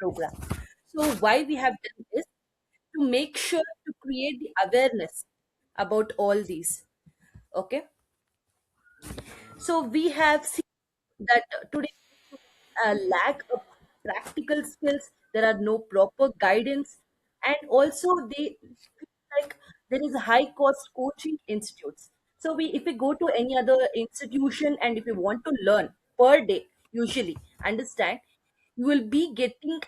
program. So why we have done this? To make sure to create the awareness about all these. Okay, so we have seen that today a lack of practical skills, there are no proper guidance, and also they feel like there is a high cost coaching institutes. So we if we go to any other institution and if we want to learn per day, usually understand, you will be getting,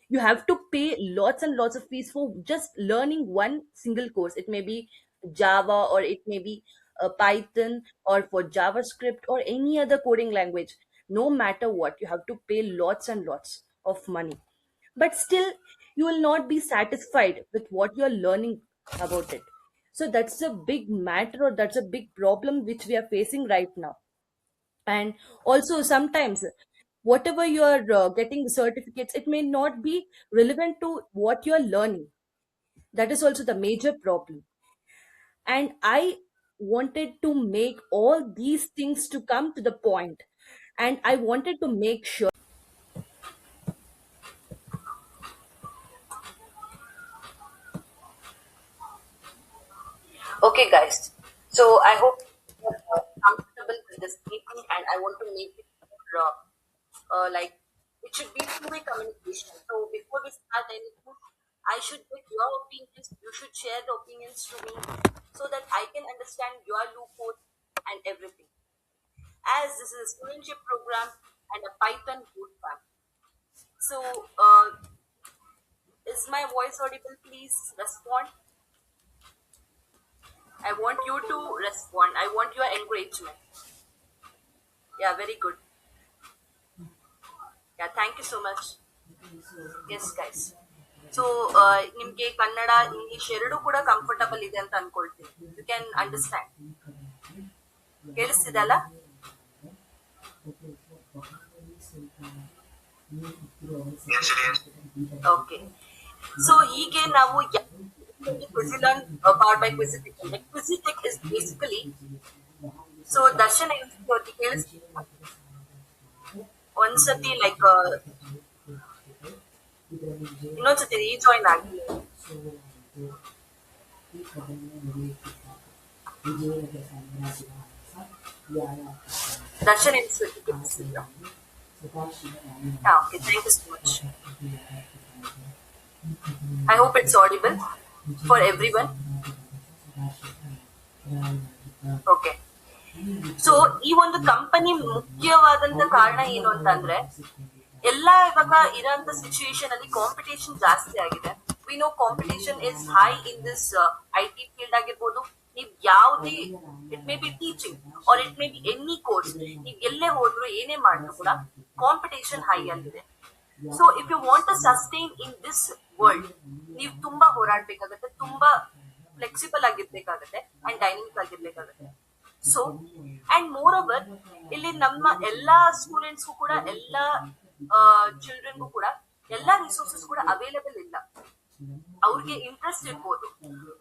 you have to pay lots and lots of fees for just learning one single course. It may be Java, or it may be Python, or for JavaScript, or any other coding language. No matter what, you have to pay lots and lots of money, but still you will not be satisfied with what you're learning about it. So that's a big matter, or that's a big problem which we are facing right now. And also sometimes whatever you are getting the certificates, it may not be relevant to what you are learning. That is also the major problem. And I wanted to make all these things to come to the point, and I wanted to make sure. Okay, guys. So I hope you're comfortable with this meeting, and I want to make it more, like it should be two-way communication. So before we start anything, I should get your opinions. You should share the opinions to me so that I can understand your loopholes and everything. As this is a studentship program and a Python bootcamp. So, is my voice audible? Please respond. I want you to respond. I want your encouragement. Yeah, very good. Yeah, thank you so much. Yes, guys. So ನಿಮ್ಗೆ Kannada English ಎರಡೂ ಕೂಡ comfortable ಇದೆ ಅಂತ ಅನ್ಕೊಳ್ತೀನಿ. You can understand. ಕೇಳಿಸ್ತಿದೆ ಅಲ್ಲ? Okay. So ಹೀಗೆ ನಾವು ಕ್ವಿಸಿಲನ್ powered by Quizitech. Quizitech is basically, so Darshana ಅವ್ರಿಗೆ ಕೇಳಿಸ್ತಿಲ್ಲ ಒಂದ್ಸತಿ, ಲೈಕ್ ಇನ್ನೊಂದ್ಸತಿ ರೀಜಾಯಿನ್ ಆಗಿ. ದರ್ಶನ್ ಕೇಳಿಸ್ತಿಲ್ಲ. Okay, thank you so much. I hope it's audible for everyone. Okay. So ಈ ಒಂದು ಕಂಪನಿ ಮುಖ್ಯವಾದಂತ ಕಾರಣ ಏನು ಅಂತಂದ್ರೆ, ಎಲ್ಲ ಇವಾಗ ಇರೋಂತ ಸಿಚುಯೇಷನ್ ಅಲ್ಲಿ ಕಾಂಪಿಟೇಷನ್ ಜಾಸ್ತಿ ಆಗಿದೆ. We know competition is high in this IT field ಆಗಿರ್ಬೋದು. ನೀವ್ ಯಾವುದೇ, it may be teaching or it may be any course, ನೀವ್ ಎಲ್ಲೇ ಹೋದ್ರು ಏನೇ ಮಾಡಿದ್ರು ಕೂಡ ಕಾಂಪಿಟೇಷನ್ ಹೈ ಆಗಿದೆ. So if you want to sustain in this world, ನೀವು ತುಂಬಾ ಹೋರಾಡ್ಬೇಕಾಗತ್ತೆ, ತುಂಬಾ ಫ್ಲೆಕ್ಸಿಬಲ್ ಆಗಿರ್ಬೇಕಾಗತ್ತೆ ಅಂಡ್ ಡೈನಮಿಕ್ ಆಗಿರ್ಬೇಕಾಗತ್ತೆ. ಸೊ ಅಂಡ್ ಮೋರ್ ಓವರ್, ಇಲ್ಲಿ ನಮ್ಮ ಎಲ್ಲಾ ಸ್ಟೂಡೆಂಟ್ಸ್ಗೂ ಕೂಡ, ಎಲ್ಲಾ ಚಿಲ್ಡ್ರನ್ಗೂ ಕೂಡ ಎಲ್ಲಾ ರಿಸೋರ್ಸಸ್ ಕೂಡ ಅವೈಲೇಬಲ್ ಇಲ್ಲ. ಅವ್ರಿಗೆ ಇಂಟ್ರೆಸ್ಟ್ ಇರ್ಬೋದು,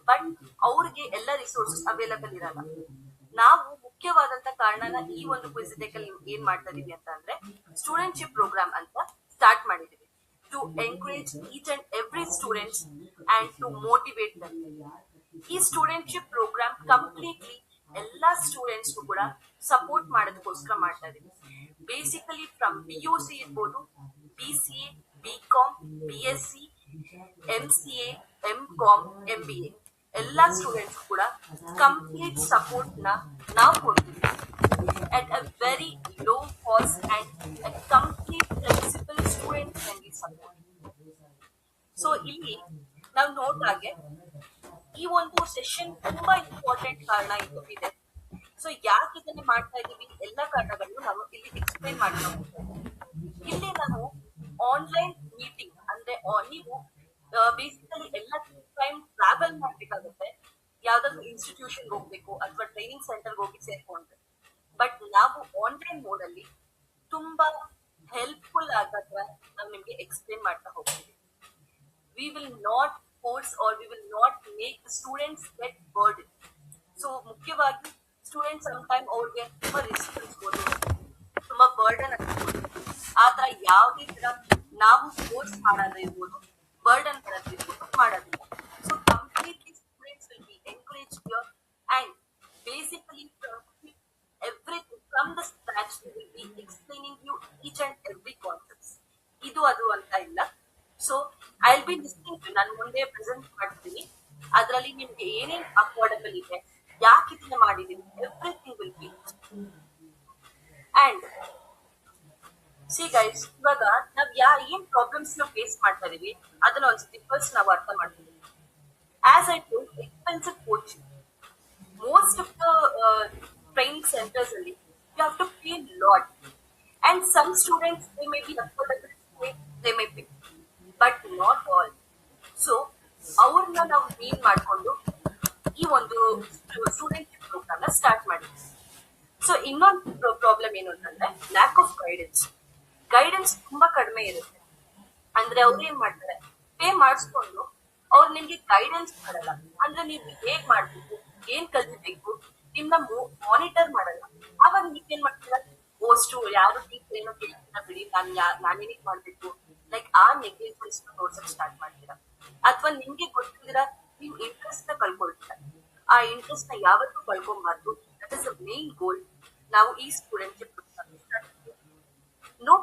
ಬಟ್ ಅವ್ರಿಗೆ ಎಲ್ಲ ರಿಸೋರ್ಸಸ್ ಅವೈಲೇಬಲ್ ಇರಲ್ಲ. ನಾವು ಮುಖ್ಯವಾದಂತ ಕಾರಣನ ಈ ಒಂದು ಕ್ವಿಸಿಟೆಕ್ ಅಲ್ಲಿ ಏನ್ ಮಾಡ್ತಾ ಇದೀವಿ ಅಂತ ಅಂದ್ರೆ, ಸ್ಟೂಡೆಂಟ್ಶಿಪ್ ಪ್ರೋಗ್ರಾಮ್ ಅಂತ ಸ್ಟಾರ್ಟ್ ಮಾಡಿದೀವಿ to encourage each and every students and to motivate them. ಈ ಸ್ಟೂಡೆಂಟ್ಶಿಪ್ ಪ್ರೋಗ್ರಾಮ್ ಕಂಪ್ಲೀಟ್ಲಿ ಎಲ್ಲಾ ಸ್ಟೂಡೆಂಟ್ಸ್ ಕೂಡ ಸಪೋರ್ಟ್ ಮಾಡೋದಕ್ಕೋಸ್ಕರ ಮಾಡ್ತಾ ಇದೀವಿ. ಬೇಸಿಕಲಿ ಫ್ರಮ್ PUC ಇರ್ಬೋದು, BCA, BCom, BSc, MCA, MCom, MBA, ಎಲ್ಲಾ ಸ್ಟೂಡೆಂಟ್ಸ್ ಕೂಡ ಕಂಪ್ಲೀಟ್ ಸಪೋರ್ಟ್ ನಾವು ಕೊಡ್ತೀವಿ at a very low cost and a complete flexible student friendly support. So ಇಲ್ಲಿ ನಾವು ನೋಡಿದಾಗೆ ಈ ಒಂದು ಸೆಷನ್ ತುಂಬಾ ಇಂಪಾರ್ಟೆಂಟ್ ಕಾರಣ ಇದು ಇದೆ. ಸೊ ಯಾಕೆ ಇದನ್ನ ಮಾಡ್ತಾ ಇದೀವಿ, ಎಲ್ಲ ಕಾರಣಗಳನ್ನು ನಾವು ಇಲ್ಲಿ ಎಕ್ಸ್ಪ್ಲೈನ್ ಮಾಡ್ತಾ ಹೋಗ್ತೀವಿ. ಇಲ್ಲಿ ನಾವು ಆನ್ಲೈನ್ ಮೀಟಿಂಗ್ ಅಂದ್ರೆ, ನೀವು ಬೇಸಿಕಲಿ ಎಲ್ಲ ಟೈಮ್ ಟ್ರಾವೆಲ್ ಮಾಡ್ಬೇಕಾಗುತ್ತೆ, ಯಾವ್ದಾದ್ರು ಇನ್ಸ್ಟಿಟ್ಯೂಷನ್ ಹೋಗ್ಬೇಕು ಅಥವಾ ಟ್ರೈನಿಂಗ್ ಸೆಂಟರ್ ಹೋಗಿ ಸೇರ್ಕೊಂಡ್ರೆ. ಬಟ್ ನಾವು ಆನ್ಲೈನ್ ಮೋಡ್ ಅಲ್ಲಿ ತುಂಬಾ ಹೆಲ್ಪ್ಫುಲ್ ಆಗತ್ರ ನಾವು ನಿಮ್ಗೆ ಎಕ್ಸ್ಪ್ಲೇನ್ ಮಾಡ್ತಾ ಹೋಗ್ತೀವಿ. We will not force or we will not make the students get burden. So ಮುಖ್ಯವಾಗಿ ಸ್ಟೂಡೆಂಟ್ಸ್ ಟೈಮ್ ಅವ್ರಿಗೆ ತುಂಬಾ ರಿಸ್ಕ್ ಅನ್ಸ್ಬೋದು, ತುಂಬಾ ಬರ್ಡನ್ ಅನ್ಸ್ಬೋದು. ಆತರ ಯಾವುದೇ ತರ ನಾವು ಫೋರ್ಸ್ ಮಾಡೋದಿರ್ಬೋದು, ಬರ್ಡನ್ ಬರೋದಿರ್ಬೋದು ಮಾಡೋದಿಲ್ಲ. So completely students will be encourage here and basically everything from the scratch we will be explaining you each and every concepts. ಇದು ಅದು ಅಂತ ಇಲ್ಲ. So I will be listening to, ನಾನು ಮುಂದೆ ಪ್ರೆಸೆಂಟ್ ಮಾಡ್ತೀನಿ, ಅದರಲ್ಲಿ ನಿಮ್ಗೆ ಏನೇನ್ ಅಫೋರ್ಡಬಲ್ ಇದೆ, ಯಾಕೆ ಇದನ್ನ ಮಾಡಿದೀನಿ, everything will be. And C guys, ಇವಾಗ ನಾವ್ ಏನ್ ಪ್ರಾಬ್ಲಮ್ಸ್ ನ ಫೇಸ್ ಮಾಡ್ತಾ ಇದೀವಿ ಅದನ್ನ ಒಂದ್ಸತಿ ಫಸ್ಟ್ ನಾವು ಅರ್ಥ ಮಾಡ್ತೀವಿ. As I told, expensive coaching, most of the training centers only you have to pay a lot, and some students they may be affordable to pay, they may pay, but not all. So ಅವ್ರನ್ನ ನಾವು ಏನ್ ಮಾಡ್ಕೊಂಡು ಈ ಒಂದು student program ನ start ಮಾಡಿದ್ವಿ. So ಇನ್ನೊಂದು problem ಏನು ಅಂತಂದ್ರೆ ಲ್ಯಾಕ್ ಆಫ್ ಗೈಡೆನ್ಸ್ ತುಂಬಾ ಕಡಿಮೆ ಇರುತ್ತೆ. ಅಂದ್ರೆ ಅವ್ರು ಏನ್ ಮಾಡ್ತಾರೆ, ಪೇ ಮಾಡಿಸ್ಕೊಂಡು ಅವ್ರು ನಿಮ್ಗೆ ಗೈಡೆನ್ಸ್ ಮಾಡಲ್ಲ. ಅಂದ್ರೆ ನೀವು ಹೇಗ್ ಮಾಡ್ಬೇಕು, ಏನ್ ಕಲಿಬೇಕು, ನಿಮ್ನ ಮಾನಿಟರ್ ಮಾಡಲ್ಲ. ಆವಾಗ ನೀವೇನ್ ಮಾಡ್ತೀರಾ, ಓಸ್ಟು ಯಾರು ಟೀಚರ್ ಏನೋ ಕೇಳ್ತೀರಾ ಬಿಡಿ, ನಾನೇನಿಕ್ ಮಾಡ್ಬೇಕು, ಲೈಕ್ ಆ ನೆಗ್ಲಿಜೆನ್ಸ್ ತೋರ್ಸಕ್ ಸ್ಟಾರ್ಟ್ ಮಾಡ್ತೀರಾ. ಅಥವಾ ನಿಮ್ಗೆ ಗೊತ್ತಿದ್ದೀರಾ, ನೀವು ಇಂಟ್ರೆಸ್ಟ್ ನ ಕಳ್ಕೊಳ್ತೀರಾ. ಆ ಇಂಟ್ರೆಸ್ಟ್ ನ ಯಾವತ್ತೂ ಕಳ್ಕೊಬಾರ್ದು. That is the main goal. ನಾವು ಈ student no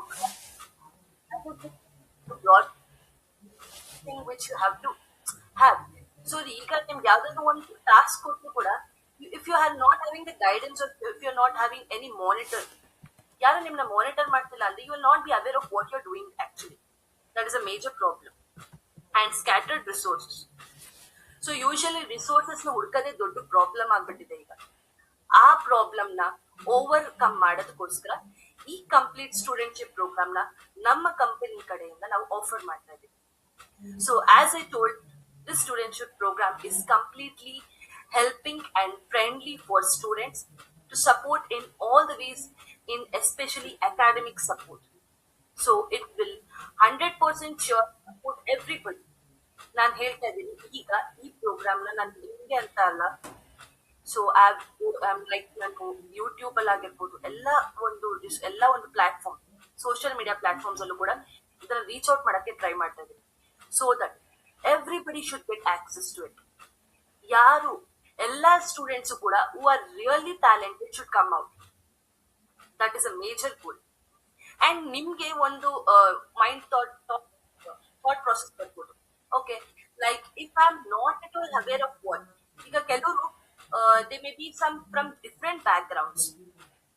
thing which you have to have. So ಈಗ ನಿಮ್ಗೆ ಯಾವ್ದಾದ್ರು ಒಂದು ಟಾಸ್ಕ್ ಕೊಟ್ಟು ಕೂಡ, if you are not having the guidance or if you are not having any monitor, ಯಾರು ನಿಮ್ನ ಮಾನಿಟರ್ ಮಾಡ್ತಿಲ್ಲ ಅಂದ್ರೆ you will not be aware of what you are doing actually. That is a major problem. And scattered resources. So usually resources ನ ಹುಡ್ಕದೇ ದೊಡ್ಡ problem ಆಗ್ಬಿಟ್ಟಿದೆ ಈಗ. ಆ problem ನ ಓವರ್ಕಮ್ ಮಾಡೋದಕ್ಕೋಸ್ಕರ ಈ ಕಂಪ್ಲೀಟ್ ಸ್ಟೂಡೆಂಟ್ಶಿಪ್ ಪ್ರೋಗ್ರಾಮ್ ನ ನಮ್ಮ ಕಂಪನಿ ಕಡೆಯಿಂದ ನಾವು ಆಫರ್ ಮಾಡ್ತಾ ಇದ್ದೀವಿ. So as I told, this studentship program is completely helping and friendly for students to support in all the ways, in especially academic support. So it will 100% sure support everybody. ನಾನು ಹೇಳ್ತಾ ಇದ್ದೀನಿ, ಈಗ ಈ program ನ ನಾನು ನಿಮ್ಗೆ ಅಂತ ಅಲ್ಲ, ಸೊ ಲೈಕ್ ನಾನು ಯೂಟ್ಯೂಬ್ ಅಲ್ಲಿ ಆಗಿರ್ಬೋದು, ಎಲ್ಲ ಒಂದು ಪ್ಲಾಟ್ಫಾರ್ಮ್, ಸೋಷಿಯಲ್ ಮೀಡಿಯಾ ಪ್ಲಾಟ್ಫಾರ್ಮ್ಸ್ ಅಲ್ಲೂ ಕೂಡ ಇದನ್ನ ರೀಚ್ ಔಟ್ ಮಾಡಕ್ಕೆ ಟ್ರೈ ಮಾಡ್ತಾ ಇದ್ದೀನಿ. So that everybody should get access to it. ಯಾರು ಎಲ್ಲಾ ಸ್ಟೂಡೆಂಟ್ಸ್ ಕೂಡ who are really talented should come out. That is a major goal. And ನಿಮ್ಗೆ ಒಂದು ಮೈಂಡ್ ಥಾಟ್ ಪ್ರಾಸೆಸ್ ಬರ್ಬೋದು. Okay, like if I am not at all aware of what, ಈಗ ಕೆಲವರು they may be some from different backgrounds.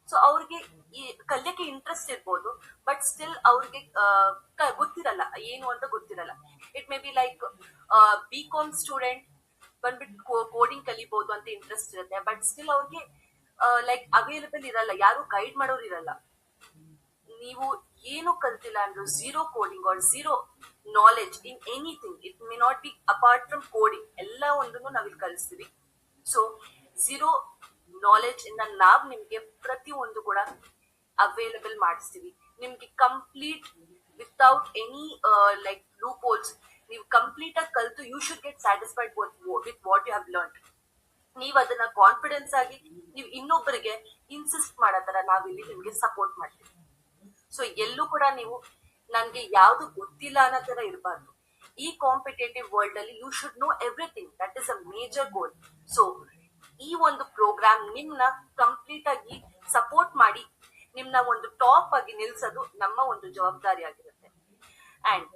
So ಅವ್ರಿಗೆ ಈ ಕಲಿಯಕ್ಕೆ interest ಇರ್ಬೋದು, but still ಅವ್ರಿಗೆ ಗೊತ್ತಿರಲ್ಲ, ಏನು ಅಂತ ಗೊತ್ತಿರಲ್ಲ. It may be like BCom student ಬಂದ್ಬಿಟ್ಟು ಕೋಡಿಂಗ್ ಕಲಿಬಹುದು ಅಂತ ಇಂಟ್ರೆಸ್ಟ್ ಇರುತ್ತೆ, ಬಟ್ ಸ್ಟಿಲ್ ಅವ್ರಿಗೆ ಲೈಕ್ ಅವೈಲಬಲ್ ಇರಲ್ಲ, ಯಾರು ಗೈಡ್ ಮಾಡೋರು ಇರಲ್ಲ. ನೀವು ಏನು ಕಲ್ತಿಲ್ಲ ಅಂದ್ರು, zero coding or zero knowledge in anything, it may not be apart from coding, ಎಲ್ಲ ಒಂದನ್ನು ನಾವಿಲ್ಲಿ ಕಲಿಸ್ತೀವಿ. ಸೊ ಝೀರೋ ನಾಲೆಜ್ ಇಂದ ನಾವ್ ನಿಮ್ಗೆ ಪ್ರತಿಯೊಂದು ಕೂಡ ಅವೈಲಬಲ್ ಮಾಡಿಸ್ತೀವಿ. ನಿಮ್ಗೆ complete without any like loop holes, ನೀವು ಕಂಪ್ಲೀಟ್ ಆಗಿ ಕಲ್ತು you should get satisfied with what you have learn. ನೀವ್ ಅದನ್ನ ಕಾನ್ಫಿಡೆನ್ಸ್ ಆಗಿ ನೀವು ಇನ್ನೊಬ್ಬರಿಗೆ ಇನ್ಸಿಸ್ಟ್ ಮಾಡೋ ತರ ನಾವಿಲ್ಲಿ ನಿಮ್ಗೆ ಸಪೋರ್ಟ್ ಮಾಡ್ತೀವಿ. ಸೊ ಎಲ್ಲೂ ಕೂಡ ನೀವು ನನ್ಗೆ ಯಾವ್ದು ಗೊತ್ತಿಲ್ಲ ಅನ್ನೋ ತರ ಇರಬಾರ್ದು. ಈ ಕಾಂಪಿಟೇಟಿವ್ ವರ್ಲ್ಡ್ ಅಲ್ಲಿ you should know everything. That is a major goal. So ಈ ಒಂದು ಪ್ರೋಗ್ರಾಮ್ ನಿಮ್ನ ಕಂಪ್ಲೀಟ್ ಆಗಿ ಸಪೋರ್ಟ್ ಮಾಡಿ ನಿಮ್ನ ಒಂದು ಟಾಪ್ ಆಗಿ ನಿಲ್ಸೋದು ನಮ್ಮ ಒಂದು ಜವಾಬ್ದಾರಿ ಆಗಿರುತ್ತೆ. ಅಂಡ್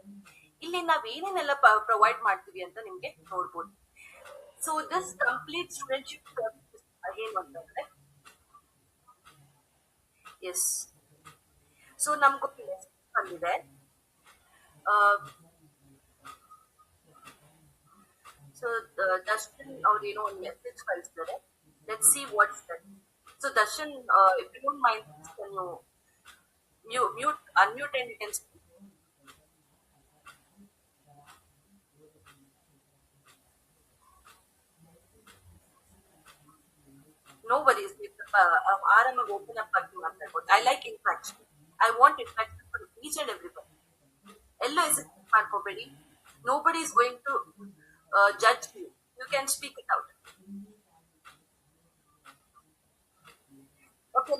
ಇಲ್ಲಿ ನಾವ್ ಏನೇನೆಲ್ಲ ಪ್ರೊವೈಡ್ ಮಾಡ್ತೀವಿ ಅಂತ ನಿಮ್ಗೆ ನೋಡ್ಬೋದು. ಸೊ ದಿಸ್ ಕಂಪ್ಲೀಟ್ ಸ್ಟೂಡೆಂಟ್ಶಿಪ್ ಏನು ಅಂತಂದ್ರೆ, ಎಸ್, ಸೊ ನಮ್ಗೆ ಬಂದಿದೆ. ಸೊ ದರ್ಶನ್ ಅವ್ರು ಏನೋ ಒಂದು ಮೆಸೇಜ್ ಕಳಿಸ್ತಾರೆ. Let's see what's that. So Darshan, if you don't mind, you unmute and you can speak. No worries. ಆರಾಮಾಗಿ ಓಪನ್ ಅಪ್ ಆಗಿ ಮಾತಾಡ್ಬೋದು. I like interaction. I want interaction from each and everybody. Yellow hesitate ಮಾಡ್ಕೋಬೇಡಿ. Nobody is going to judge you. You can speak it out. Okay.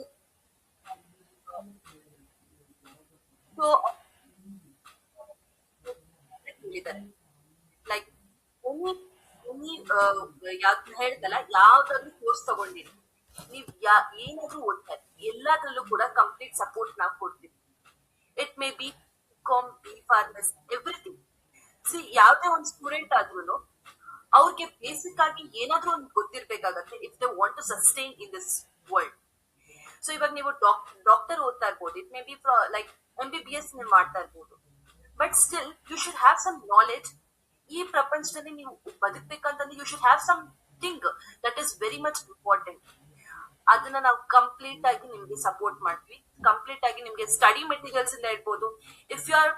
So ಹೇಳಿದ್ದಾರೆ. Like any any ಹೇಳ್ದಲ್ಲ, ಯಾವ್ದಾದ್ರು course ತಗೊಂಡಿರಿ, ನೀವ್ ಏನಾದ್ರೂ ಓದ್ತಾರೆ, ಎಲ್ಲಾದ್ರಲ್ಲೂ ಕೂಡ ಕಂಪ್ಲೀಟ್ ಸಪೋರ್ಟ್ ನಾವು ಕೊಡ್ತೀವಿ. It may B com, B pharmas, everything. See, ಯಾವ್ದೇ ಒಂದು ಸ್ಟೂಡೆಂಟ್ ಆದ್ರೂ ಅವ್ರಿಗೆ ಬೇಸಿಕ್ ಆಗಿ ಏನಾದ್ರೂ ಒಂದು ಗೊತ್ತಿರ್ಬೇಕಾಗತ್ತೆ if they want to sustain in this world. So ಇವಾಗ ನೀವು ಡಾಕ್ಟರ್ ಓದ್ತಾ ಇರ್ಬೋದು, it may be like MBBS ನೀವು ಮಾಡ್ತಾ ಇರ್ಬೋದು, but still you should have some knowledge. ಈ ಪ್ರಪಂಚದಲ್ಲಿ ನೀವು ಬದುಕ್ಬೇಕಂತಂದ್ರೆ you should have something that is very much important. ಅದನ್ನ ನಾವು ಕಂಪ್ಲೀಟ್ ಆಗಿ ನಿಮ್ಗೆ ಸಪೋರ್ಟ್ ಮಾಡ್ತೀವಿ. ಕಂಪ್ಲೀಟ್ ಆಗಿ ನಿಮ್ಗೆ ಸ್ಟಡಿ ಮೆಟೀರಿಯಲ್ಸ್ ಇಂದ ಇರ್ಬೋದು, if you are